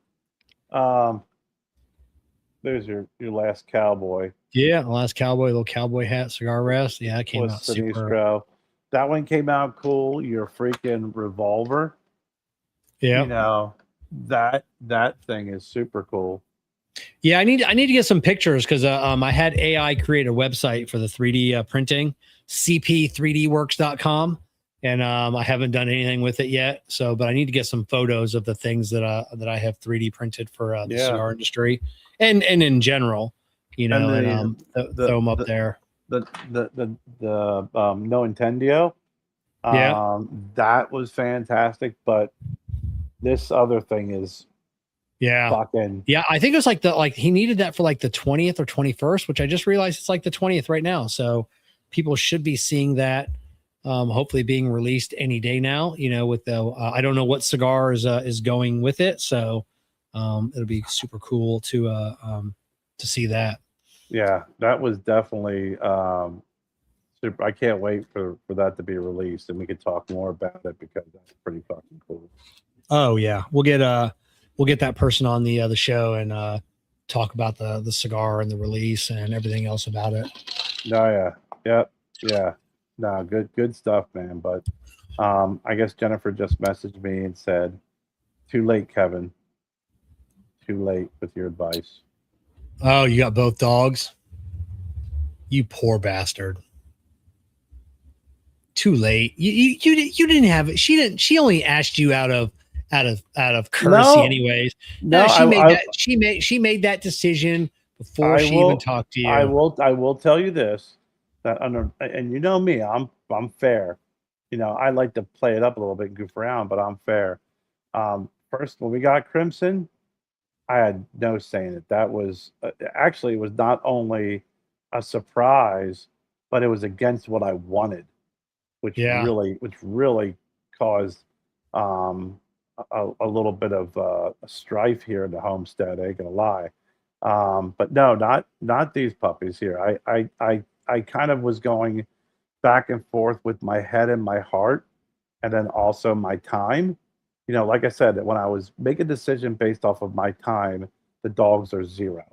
There's your last cowboy. Yeah, the last cowboy, little cowboy hat, cigar rest. Yeah, it came out super. That one came out cool. Your freaking revolver. Yeah. That thing is super cool. Yeah, I need to get some pictures because I had AI create a website for the 3D printing, cp3dworks.com, and I haven't done anything with it yet. So, but I need to get some photos of the things that I have 3D printed for the cigar industry and in general, throw them up there. The No Intendio, that was fantastic. But this other thing is. Fucking. Yeah, I think it was he needed that for like the 20th or 21st, which I just realized it's like the 20th right now. So people should be seeing that hopefully being released any day now, with the I don't know what cigar is going with it. So it'll be super cool to see that. Yeah, that was definitely super. I can't wait for that to be released and we could talk more about it because that's pretty fucking cool. Oh yeah. We'll get that person on the show and talk about the cigar and the release and everything else about it. Oh yeah. Yeah. No, good stuff, man. But I guess Jennifer just messaged me and said, "Too late, Kevin. Too late with your advice." Oh, you got both dogs? You poor bastard. Too late. You didn't have it. She only asked you out of courtesy, anyways. No, she made that decision before she even talked to you. I will tell you this, that and you know me, I'm fair. I like to play it up a little bit and goof around, but I'm fair. First, when we got Crimson, I had no say in it. That was actually, it was not only a surprise, but it was against what I wanted, which really caused a little bit of a strife here in the homestead. I ain't gonna lie, but no, not these puppies here. I kind of was going back and forth with my head and my heart, and then also my time. Like I said, when I was making a decision based off of my time, the dogs are 0.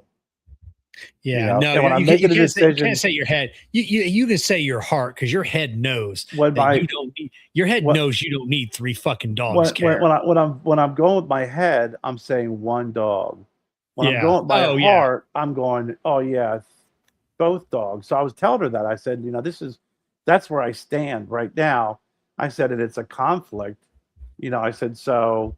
Yeah, no, when I'm making a decision, you can't say your head. You can say your heart because your head knows that you don't need. Your head knows you don't need 3 fucking dogs. When I'm going with my head, I'm saying 1 dog. When I'm going with my heart, I'm going, oh yeah, both dogs. So I was telling her that. I said, that's where I stand right now. I said, and it's a conflict. I said, so,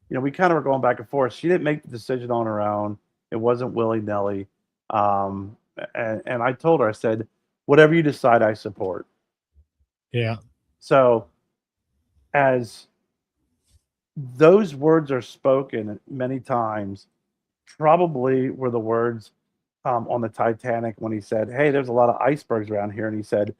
we kind of were going back and forth. She didn't make the decision on her own. It wasn't willy-nilly. And I told her, I said, whatever you decide, I support. Yeah. So as those words are spoken many times, probably were the words on the Titanic when he said, hey, there's a lot of icebergs around here. And he said,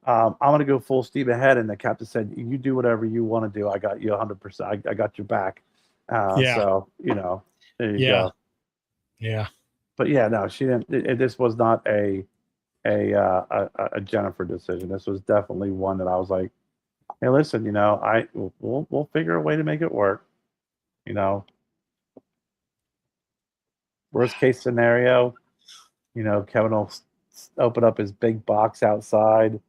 I'm going to go full steam ahead. And the captain said, you do whatever you want to do. I got you 100%. I got your back. So, there you go. Yeah. But yeah, no, she didn't. This was not a Jennifer decision. This was definitely one that I was like, hey, listen, we'll figure a way to make it work. Worst case scenario, Kevin will open up his big box outside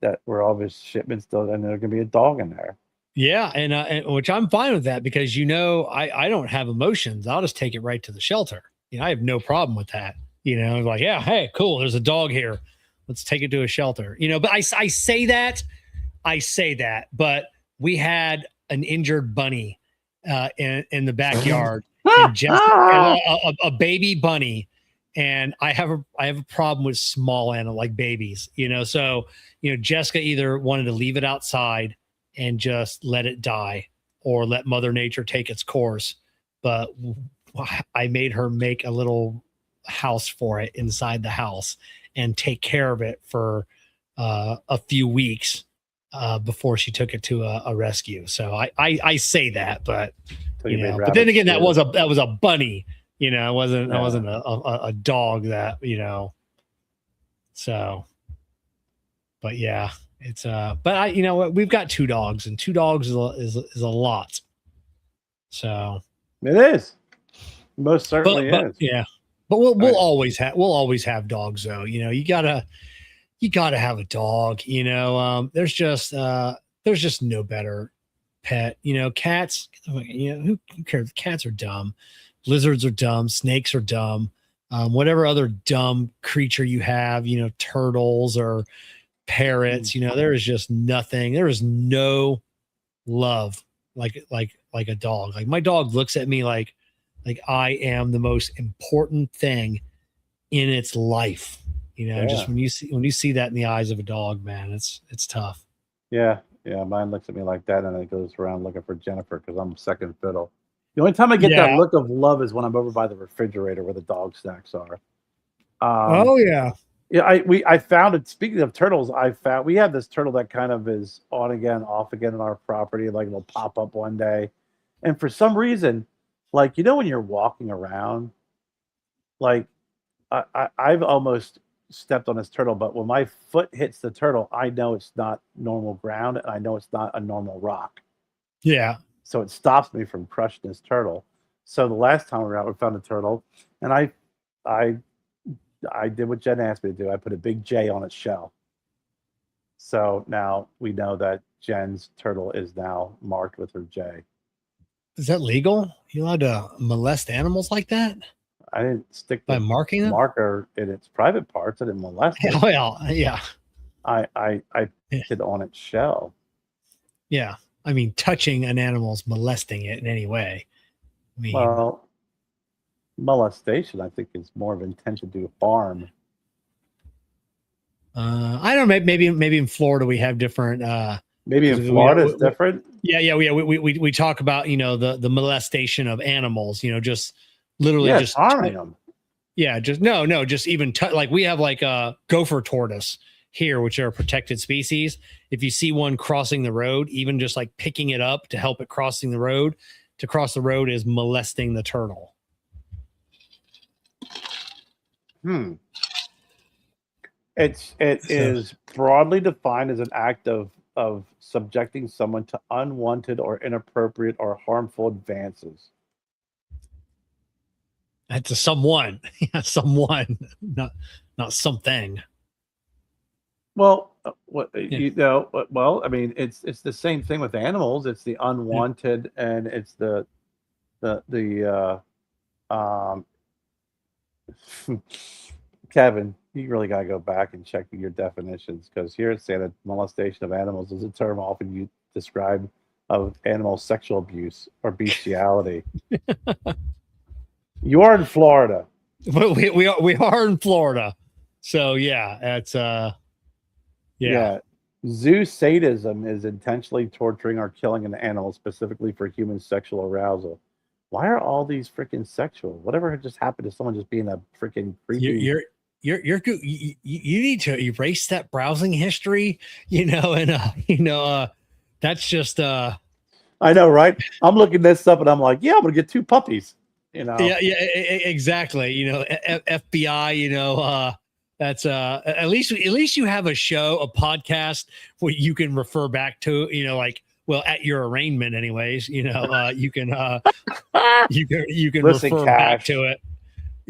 that where all of his shipments still, and there's gonna be a dog in there. Yeah, and which I'm fine with that because I don't have emotions. I'll just take it right to the shelter. I have no problem with that. Like, yeah, hey, cool. There's a dog here. Let's take it to a shelter. But I say that, but we had an injured bunny in the backyard, and a baby bunny, and I have a problem with small animals like babies. So Jessica either wanted to leave it outside and just let it die, or let Mother Nature take its course. But I made her make a little house for it inside the house and take care of it for a few weeks before she took it to a rescue. So I say that, but but then again, that was a bunny. It wasn't a dog that So, but yeah. It's but we've got 2 dogs, and 2 dogs is a lot. So it is. Most certainly is. Yeah. But we'll always have dogs though. You gotta have a dog. There's just no better pet. Cats, who cares? Cats are dumb. Lizards are dumb. Snakes are dumb. Whatever other dumb creature you have, turtles or parrots, there is just nothing. There is no love like a dog. Like, my dog looks at me like I am the most important thing in its life. Just when you see that in the eyes of a dog, man, it's tough. Yeah. Mine looks at me like that, and it goes around looking for Jennifer because I'm second fiddle. The only time I get that look of love is when I'm over by the refrigerator where the dog snacks are. Oh yeah. Yeah, I found it. Speaking of turtles, we have this turtle that kind of is on again, off again in our property. Like, it'll pop up one day, and for some reason, like, when you're walking around, like, I've almost stepped on this turtle, but when my foot hits the turtle, I know it's not normal ground, and I know it's not a normal rock. Yeah. So it stops me from crushing this turtle. So the last time we were out, we found a turtle, and I did what Jen asked me to do. I put a big J on its shell. So now we know that Jen's turtle is now marked with her J. Is that legal? You allowed to molest animals like that? I didn't stick by marking them? marker in its private parts. I didn't molest it. Well, yeah. I put it on its shell. Yeah. I mean, touching an animal's molesting it in any way. I mean, Well, molestation, I think, is more of intention to harm. I don't know. Maybe in Florida we have different. Maybe in Florida it's different. Yeah. We talk about the molestation of animals. Just literally just harming them. Yeah, just even like we have like a gopher tortoise here, which are a protected species. If you see one crossing the road, even just like picking it up to help it crossing the road, to cross the road is molesting the turtle. It is broadly defined as an act of subjecting someone to unwanted or inappropriate or harmful advances. That's a someone. Yeah, someone, not something. Well, well, I mean, it's the same thing with animals. It's the unwanted, and it's the Kevin, you really got to go back and check your definitions, because here it's saying that molestation of animals is a term often you describe of animal sexual abuse or bestiality. You are in Florida. We are in Florida. So yeah, that's yeah. Zoo sadism is intentionally torturing or killing an animal specifically for human sexual arousal. Why are all these freaking sexual? Whatever just happened to someone just being a freaking creepy? You need to erase that browsing history, that's just I know, right? I'm looking this up and I'm like, yeah, I'm gonna get 2 puppies. Yeah, exactly. FBI, that's at least you have a show, a podcast where you can refer back to, like, well, at your arraignment anyways, you can you can Listen, refer Cash, back to it.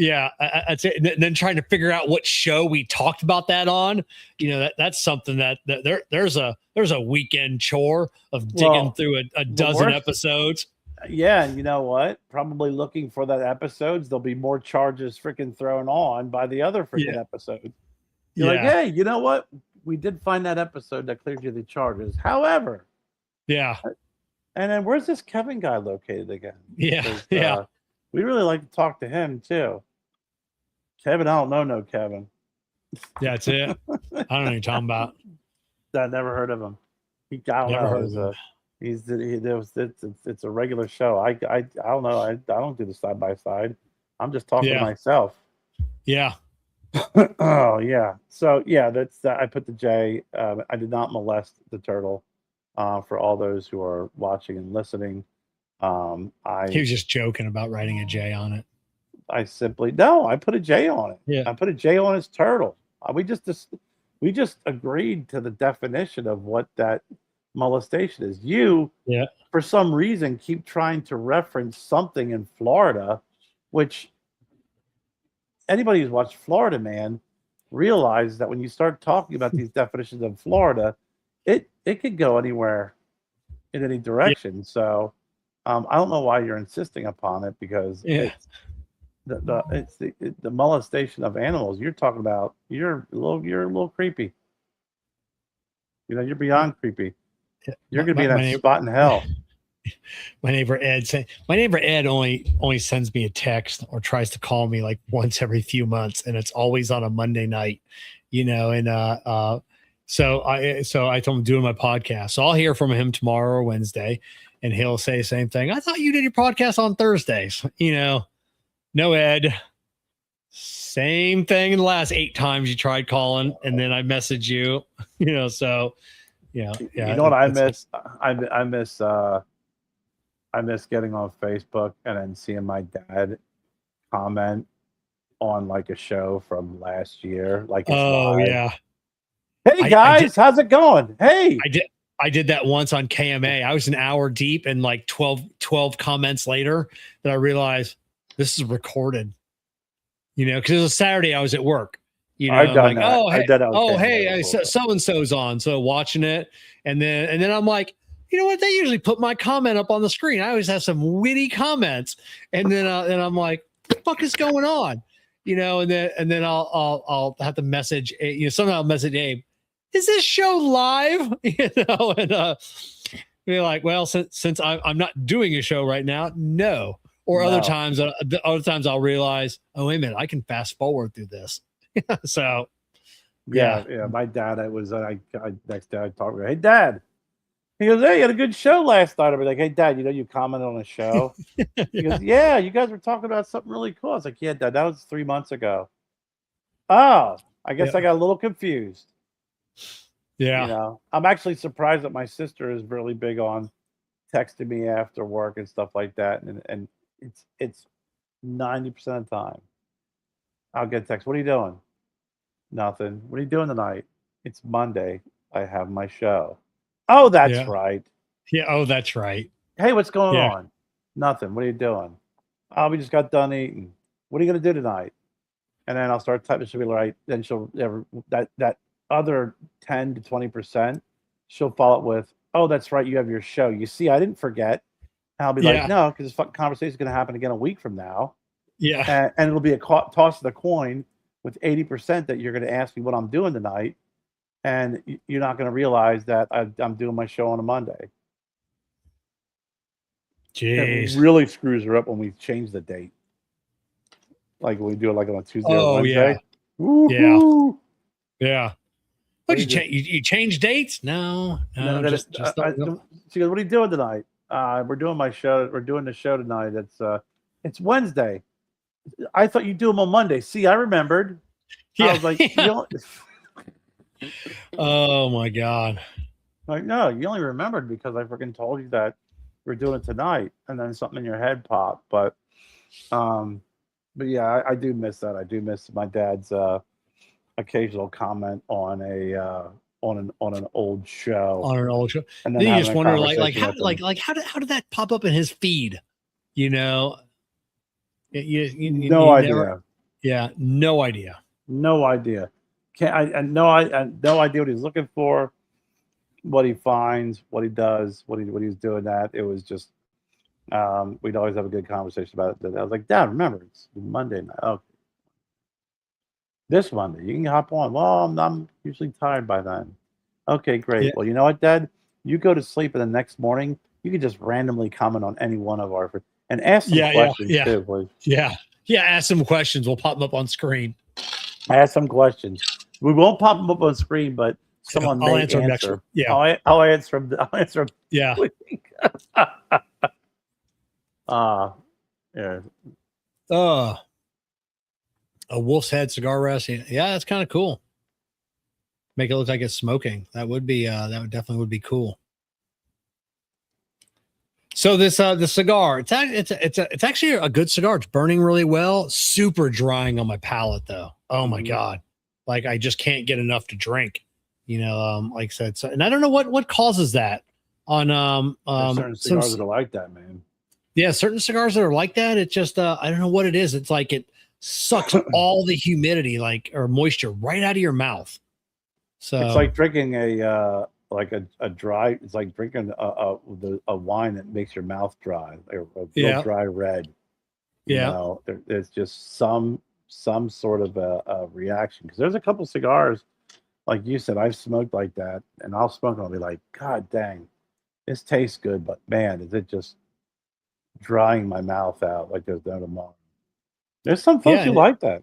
Yeah, I'd say, and then trying to figure out what show we talked about that on. That's something that there's a weekend chore of digging through a dozen episodes. Yeah, and you know what? Probably looking for that episodes. There'll be more charges freaking thrown on by the other freaking episodes. You're like, hey, you know what? We did find that episode that cleared you the charges. However, and then where's this Kevin guy located again? Yeah. We really like to talk to him too. Kevin, I don't know no Kevin. Yeah, that's it. I don't know what you're talking about. I never heard of him. It's a regular show. I don't know. I don't do the side by side. I'm just talking to myself. Yeah. Oh yeah. So yeah, that's I put the J. I did not molest the turtle. For all those who are watching and listening, he was just joking about writing a J on it. I put a J on it. Yeah. I put a J on his turtle. We just agreed to the definition of what that molestation is. You, for some reason, keep trying to reference something in Florida, which anybody who's watched Florida Man realizes that when you start talking about these definitions of Florida, it could go anywhere in any direction. Yeah. So I don't know why you're insisting upon it, because it's the molestation of animals you're talking about. You're a little creepy. You're beyond creepy. You're gonna be in that spot in hell. My neighbor Ed only sends me a text or tries to call me like once every few months, and it's always on a Monday night, so I told him I'm doing my podcast. So I'll hear from him tomorrow or Wednesday, and he'll say the same thing. I thought you did your podcast on Thursdays. No, Ed. Same thing in the last 8 times you tried calling, and then I message you. So yeah. You know what I miss? I miss getting on Facebook and then seeing my dad comment on like a show from last year. Like, it's live. Yeah. Hey guys, how's it going? Hey. I did that once on KMA. I was an hour deep, and like 12 comments later that I realized this is recorded. Because it was a Saturday, I was at work. I've done that. Hey, so and so's on. So watching it, and then I'm like, you know what? They usually put my comment up on the screen. I always have some witty comments, and then I'm like, what the fuck is going on? And then I'll have to message. Somehow I'll message Abe. Is this show live? And be like, well, since I'm not doing a show right now, no. Or other times I'll realize, oh wait a minute, I can fast forward through this. So, yeah. My dad, next day I talked to him. Hey, Dad. He goes, hey, you had a good show last night. I'll be like, hey, Dad, you commented on a show. He goes, yeah, you guys were talking about something really cool. I was like, yeah, Dad, that was 3 months ago. Oh, I guess I got a little confused. Yeah. I'm actually surprised that my sister is really big on texting me after work and stuff like that. And it's 90% of the time I'll get a text. What are you doing? Nothing. What are you doing tonight? It's Monday. I have my show. Oh, that's right. Yeah. Oh, that's right. Hey, what's going on? Nothing. What are you doing? Oh, we just got done eating. What are you going to do tonight? And then I'll start typing. She'll be right. Then she'll that other 10 to 20%. She'll follow up with, oh, that's right. You have your show. You see, I didn't forget. And I'll be like, no, because this fucking conversation is going to happen again a week from now. Yeah. And it'll be a toss of the coin with 80% that you're going to ask me what I'm doing tonight. And you're not going to realize that I'm doing my show on a Monday. Jeez. It really screws her up when we change the date. Like when we do it like on a Tuesday or Wednesday. Yeah. Woo-hoo! Yeah. What you change dates? No. She goes, what are you doing tonight? We're doing my show. We're doing the show tonight. It's Wednesday. I thought you'd do them on Monday. See, I remembered. I was like, oh my God. Like, no, you only remembered because I freaking told you that we're doing it tonight, and then something in your head popped. But yeah, I do miss that. I do miss my dad's occasional comment on an old show. On an old show. And then you just wonder how did that pop up in his feed? No idea. Yeah, no idea. No idea. No idea what he's looking for, what he finds, what he does, what he's doing. That it was just we'd always have a good conversation about it. I was like, Dad, remember it's Monday night. Oh, this Monday you can hop on. Well, I'm usually tired by then. Okay, great. Yeah. Well, you know what, Dad? You go to sleep, and the next morning you can just randomly comment on any one of our and ask some questions too, please. Yeah. Ask some questions. We'll pop them up on screen. Ask some questions. We won't pop them up on screen, but someone I'll may answer them next answer. week. Yeah. I'll answer them. I'll answer them. Yeah. Yeah. A wolf's head cigar rest. Yeah, that's kind of cool. Make it look like it's smoking. That would be that would definitely would be cool. So this the cigar, it's actually a good cigar. It's burning really well. Super drying on my palate though. Oh my God. Like I just can't get enough to drink. You know, like I said, so, and I don't know what causes that on certain cigars that are like that, man. Yeah, certain cigars that are like that. It just I don't know what it is. It's like it sucks all the humidity or moisture right out of your mouth. So it's like drinking a dry. It's like drinking a wine that makes your mouth dry, or a real dry red. You know, there's just some sort of a reaction, because there's a couple cigars, like you said, I've smoked like that, and I'll smoke and I'll be like, God dang, this tastes good, but man, is it just drying my mouth out like there's no tomorrow. There's some folks who like that.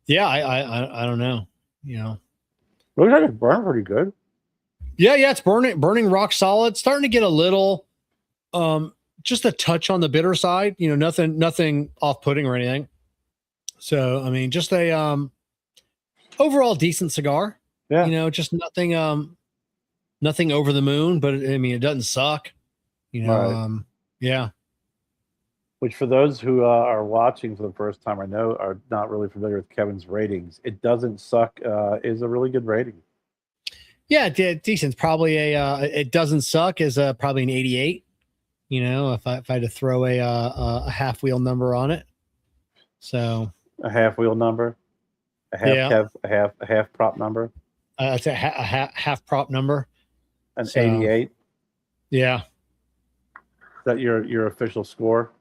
Yeah, I don't know. You know, looks like it's burning pretty good. Yeah, it's burning rock solid. Starting to get a little, just a touch on the bitter side. You know, nothing off-putting or anything. So, I mean, just a overall decent cigar. Yeah, you know, just nothing nothing over the moon, but I mean, it doesn't suck. You know, right. Yeah. Which, for those who are watching for the first time, I know are not really familiar with Kevin's ratings. It doesn't suck is a really good rating. Yeah, decent. It's probably it doesn't suck is probably an 88. You know, if I had to throw a half wheel number on it. So a half wheel number, a half prop number. It's a half prop number. An 88. Yeah. Is that your official score?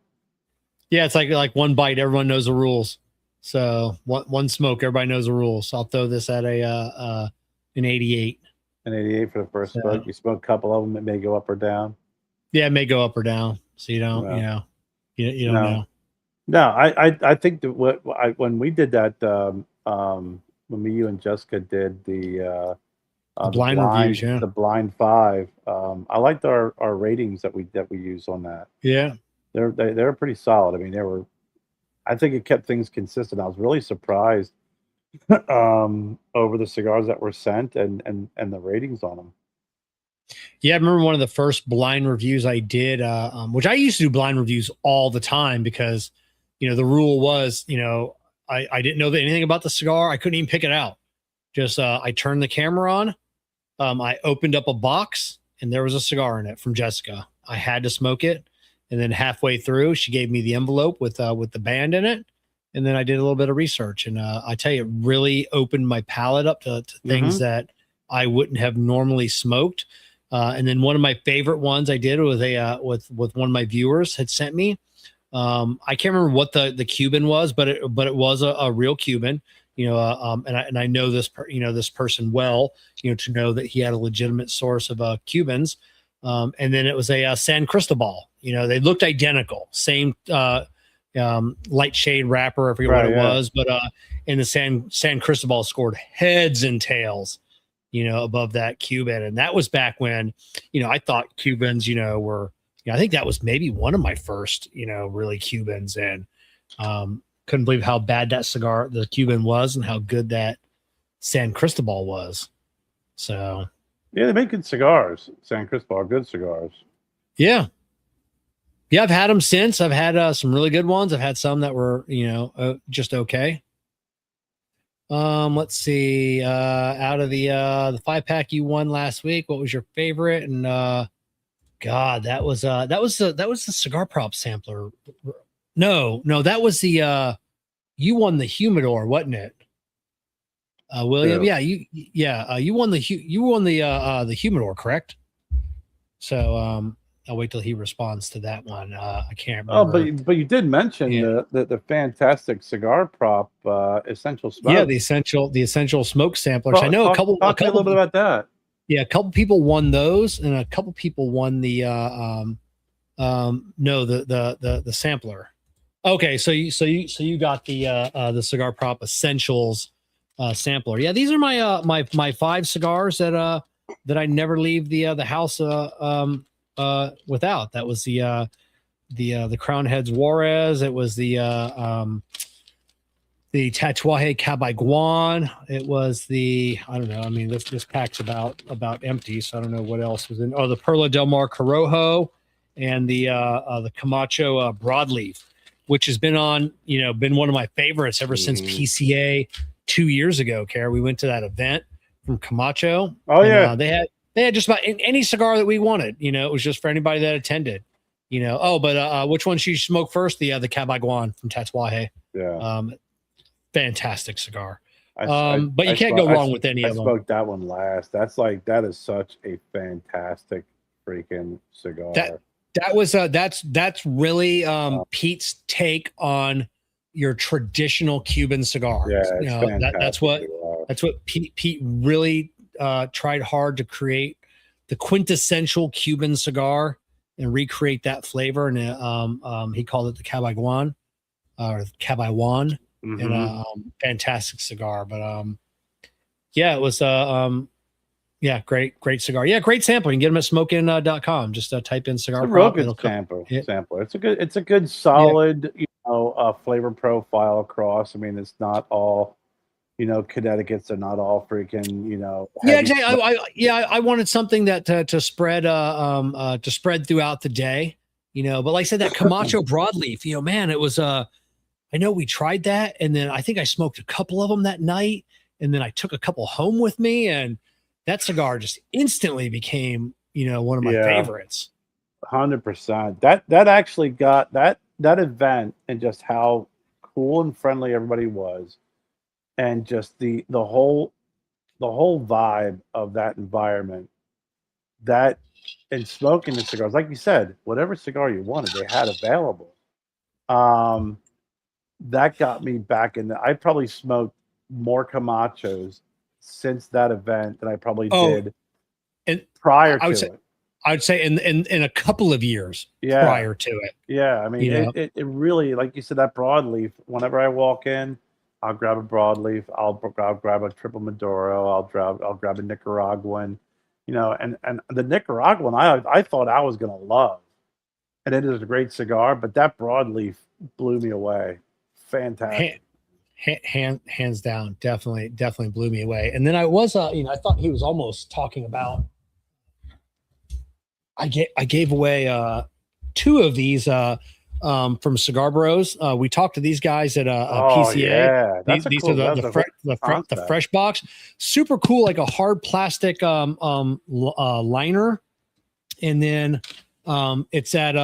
Yeah, it's like one bite, everyone knows the rules. So one smoke, everybody knows the rules. So I'll throw this at an 88. An 88 for the first smoke. You smoke a couple of them, it may go up or down. Yeah, it may go up or down. So you don't, you don't know. No, I think that when we did that, when you and Jessica did the blind reviews, the blind 5, I liked our ratings that we use on that. Yeah, they're pretty solid. I mean, I think it kept things consistent. I was really surprised over the cigars that were sent and the ratings on them. Yeah, I remember one of the first blind reviews I did, which I used to do blind reviews all the time because, you know, the rule was, you know, I didn't know anything about the cigar. I couldn't even pick it out. Just I turned the camera on. I opened up a box and there was a cigar in it from Jessica. I had to smoke it. And then halfway through, she gave me the envelope with the band in it. And then I did a little bit of research. And I tell you, it really opened my palate up to things that I wouldn't have normally smoked. And then one of my favorite ones I did was with one of my viewers had sent me. I can't remember what the Cuban was, but it was a real Cuban. You know, and I know this person well. You know, to know that he had a legitimate source of Cubans. And then it was a San Cristobal. You know, they looked identical, same light shade wrapper, I forget what it was, but in the San Cristobal scored heads and tails, you know, above that Cuban. And that was back when, you know, I thought Cubans, you know, were, you know, I think that was maybe one of my first, you know, really Cubans, and couldn't believe how bad that cigar, the Cuban, was and how good that San Cristobal was. So yeah, they make good cigars. San Cristobal are good cigars. Yeah. Yeah, I've had them since. I've had some really good ones. I've had some that were, you know, just okay. Let's see. Out of the 5-pack you won last week, what was your favorite? And God, that was the cigar prop sampler. No, that was the you won the humidor, wasn't it? William, True. you won the humidor, correct? So I'll wait till he responds to that one. I can't Oh, remember. but you did mention Yeah. the fantastic cigar prop, Essential Yeah, Smoke. the essential smoke samplers. I Talk, know talk, talk to me a little bit about that. yeah, a couple people won those, and a couple people won the no, the sampler. Okay, so you got the cigar prop essentials sampler. Yeah, these are my 5 cigars that I never leave the house without. That was the Crown Heads Juarez. It was the Tatuaje Cabaiguan. It was the, I don't know. I mean, this pack's about empty, so I don't know what else was in. Oh, the Perla Del Mar Corojo, and the Camacho Broadleaf, which has been been one of my favorites ever since PCA 2 years ago. Kerr, we went to that event from Camacho. Oh, and, yeah. they had just about any cigar that we wanted. It was just for anybody that attended. Oh, but which one should you smoke first? The Cabaiguan from Tatuaje. Yeah. Fantastic cigar. I But you can't go wrong with any I of them. smoked that one last. That is such a fantastic freaking cigar. That's really Pete's take on your traditional Cuban cigar. Yeah, it's fantastic. That's what Pete really tried hard to create, the quintessential Cuban cigar, and recreate that flavor. And he called it the Cabaiguan or Cabaiguan. Mm-hmm. And fantastic cigar. But yeah, it was great cigar. Yeah, great sample. You can get them at smokein.com. Just type in cigar. It's a real good sampler. It's a good solid flavor profile across. I mean, it's not all Connecticut's are not all freaking yeah, exactly. I wanted something that to spread throughout the day, but like I said, that Camacho broadleaf, man, it was I know we tried that, and then I think I smoked a couple of them that night, and then I took a couple home with me, and that cigar just instantly became, one of my favorites. 100%. That actually got that event, and just how cool and friendly everybody was, and just the whole vibe of that environment. That, and smoking the cigars, like you said, whatever cigar you wanted, they had available. That got me back in. I probably smoked more Camachos since that event than I probably did prior to it. I'd say in a couple of years prior to it. Yeah, I mean, it really, like you said, that broadleaf. Whenever I walk in, I'll grab a broadleaf. I'll grab a triple Maduro. I'll grab a Nicaraguan. And the Nicaraguan I thought I was gonna love, and it is a great cigar. But that broadleaf blew me away. Fantastic. Hands down, definitely blew me away. And then I was I thought he was almost talking about, I gave away 2 of these from Cigar Bros. We talked to these guys at PCA. Yeah. These are the fresh box, super cool, like a hard plastic liner, and then it's at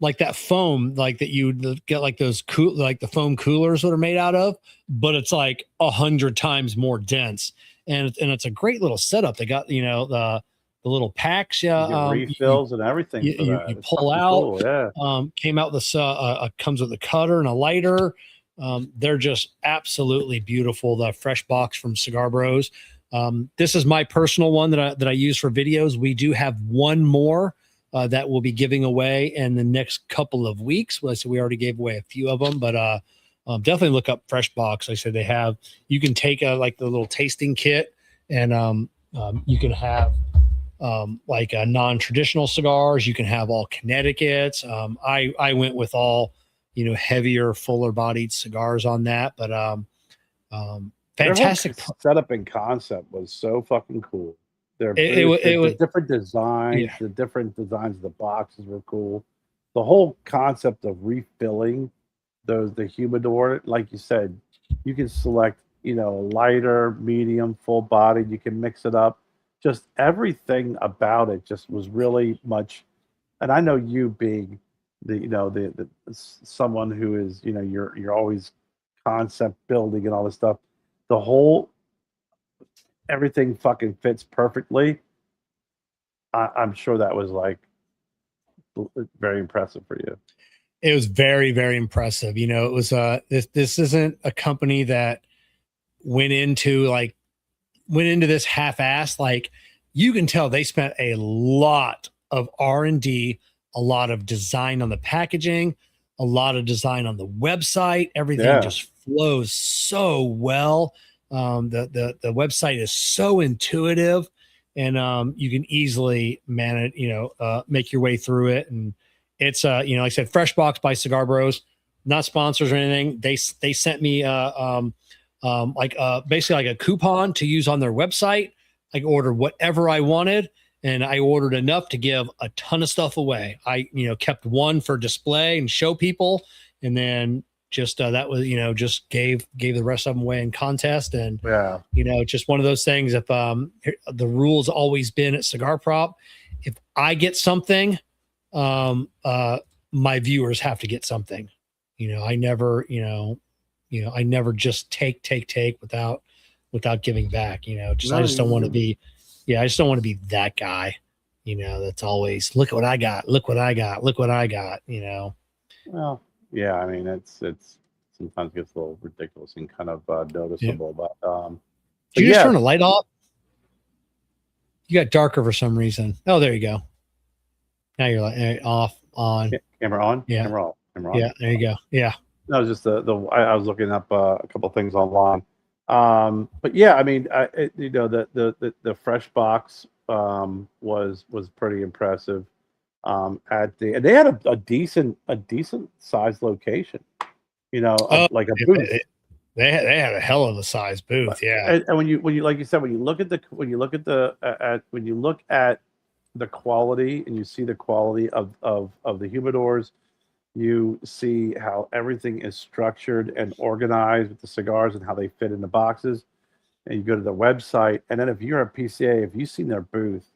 like that foam, like that you get, like those like the foam coolers that are made out of, but it's like 100 times more dense, and it's a great little setup. They got the little packs, refills and everything. You pull out. Cool, came out with comes with a cutter and a lighter. They're just absolutely beautiful. The fresh box from Cigar Bros. This is my personal one that I use for videos. We do have one more that we'll be giving away in the next couple of weeks. Well, so we already gave away a few of them, but definitely look up Fresh Box. Like I said, they have, you can take like the little tasting kit, and you can have like non-traditional cigars. You can have all Connecticut's. I went with all, heavier, fuller bodied cigars on that, but fantastic setup and concept was so fucking cool. It was different designs. Yeah. The different designs of the boxes were cool. The whole concept of refilling the humidor, like you said, you can select, lighter, medium, full bodied. You can mix it up. Just everything about it just was really much. And I know you being the someone who is, you're always concept building and all this stuff. Everything fucking fits perfectly. I'm sure that was like very impressive for you. It was very, very impressive. You know, it was this isn't a company that went into this half-assed. Like, you can tell they spent a lot of R&D, a lot of design on the packaging, a lot of design on the website. Everything just flows so well. The website is so intuitive, and you can easily manage, make your way through it. And it's like I said, Fresh Box by Cigar Bros, not sponsors or anything. They sent me basically like a coupon to use on their website. I could order whatever I wanted, and I ordered enough to give a ton of stuff away. I kept one for display and show people, and then just that was just gave the rest of them away in contest. And just one of those things. If the rule's always been at Cigar Prop, if I get something, my viewers have to get something. I never I never just take without giving back. I just don't want to be I just don't want to be that guy, that's always, look what I got, look what I got, look what I got. Well, yeah, I mean, it's sometimes gets a little ridiculous and kind of noticeable. Did you just turn the light off? You got darker for some reason. Oh, there you go. Now you're like off, on. Camera on? Yeah. Camera on. Yeah, there you go. Yeah. No, just I was looking up a couple of things online. But yeah, I mean, the Fresh Box was pretty impressive. And they had a decent sized location, like a booth. They had a hell of a size booth, yeah. And when you like you said, when you look at the quality, and you see the quality of the humidors, you see how everything is structured and organized with the cigars and how they fit in the boxes. And you go to the website, and then if you're a PCA, if you've seen their booth,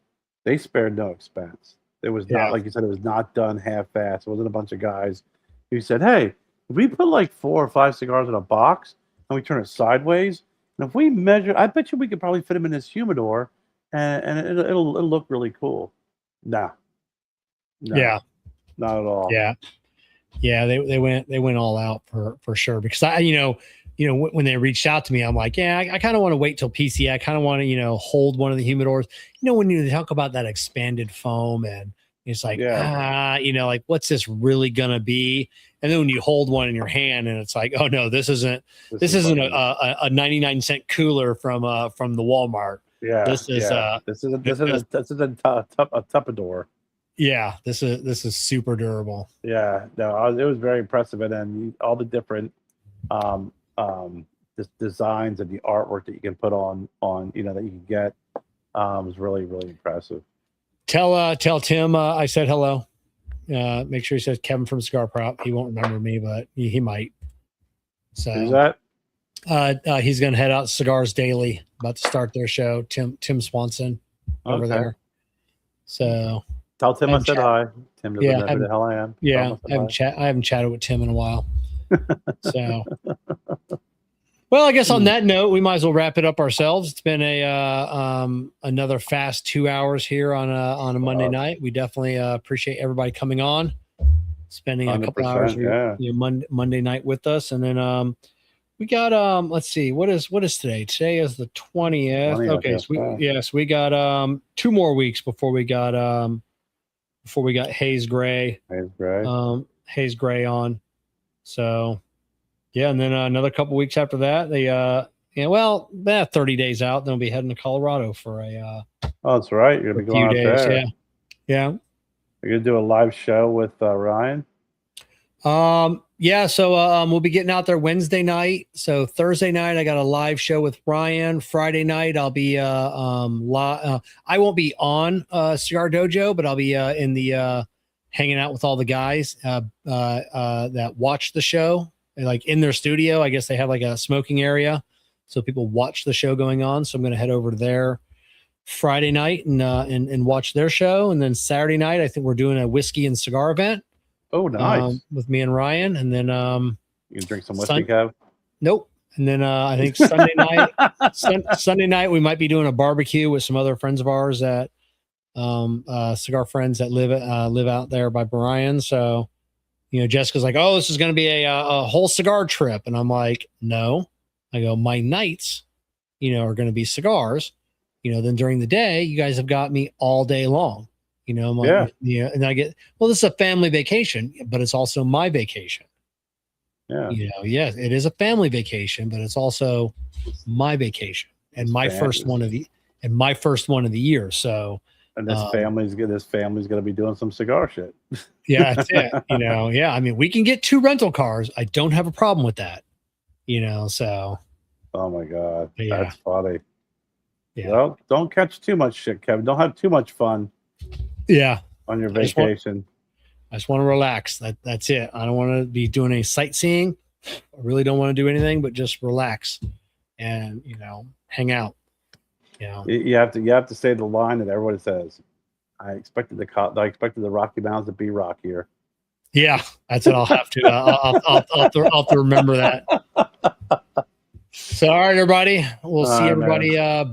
they spared no expense. It was not, like you said, it was not done half-assed. It wasn't a bunch of guys who said, hey, if we put like 4 or 5 cigars in a box and we turn it sideways, and if we measure, I bet you we could probably fit them in this humidor, and it'll look really cool. No. Yeah. Not at all. Yeah, they went all out for sure, because when they reached out to me, I'm like, I kind of want to wait till PCA. I kind of want to, hold one of the humidors. When you talk about that expanded foam, and it's like, like, what's this really gonna be? And then when you hold one in your hand, and it's like, oh no, this isn't a 99-cent cooler from the Walmart. Yeah, this is a Tupperware. Yeah, this is super durable. Yeah, no, it was very impressive, and then all the different designs and the artwork that you can put on that you can get was really, really impressive. Tell Tim I said hello. Make sure he says Kevin from Cigar Prop. He won't remember me, but he might. So who's that? He's gonna head out Cigars Daily, about to start their show. Tim Swanson over there. So tell Tim I said hi. Tim doesn't know who the hell I am. Yeah, I haven't chatted with Tim in a while. So, well, I guess on that note, we might as well wrap it up ourselves. It's been another fast 2 hours here on a Monday night. We definitely appreciate everybody coming on, spending a couple hours Monday night with us, and then we got let's see, what is today? Today is the 20th. Okay, so we got 2 more weeks before we got Hayes Gray on. So yeah, and then another couple weeks after that, they 30 days out, then we'll be heading to Colorado for a oh, that's right, you're gonna be going out there. Yeah. You're gonna do a live show with Ryan. So we'll be getting out there Wednesday night. So Thursday night I got a live show with Ryan. Friday night I'll be I won't be on Cigar Dojo, but I'll be in the hanging out with all the guys that watch the show, like in their studio. I guess they have like a smoking area, so people watch the show going on. So I'm going to head over to there Friday night and watch their show. And then Saturday night, I think we're doing a whiskey and cigar event. Oh, nice. With me and Ryan. And then you can drink some whiskey, Kev. Nope. And then I think Sunday night, Sunday night we might be doing a barbecue with some other friends of ours that cigar friends that live out there by Brian. So, Jessica's like, "Oh, this is going to be a whole cigar trip," and I'm like, "No." I go, "My nights, are going to be cigars. Then during the day, you guys have got me all day long. I'm like, yeah." And I get, well, this is a family vacation, but it's also my vacation. Yeah. Yes, it is a family vacation, but it's also my vacation and my first one of the year. So, and this family's gonna be doing some cigar shit. Yeah, that's it. Yeah. I mean, we can get 2 rental cars. I don't have a problem with that. So. Oh my God, Yeah. that's funny. Yeah. Well, don't catch too much shit, Kevin. Don't have too much fun. Yeah. On your vacation. I just want to relax. That's it. I don't want to be doing any sightseeing. I really don't want to do anything but just relax and hang out. You have to say the line that everybody says. I expected the Rocky Mountains to be rockier. Yeah, that's what I'll have to. I'll have to remember that. So, all right, everybody. We'll see everybody back.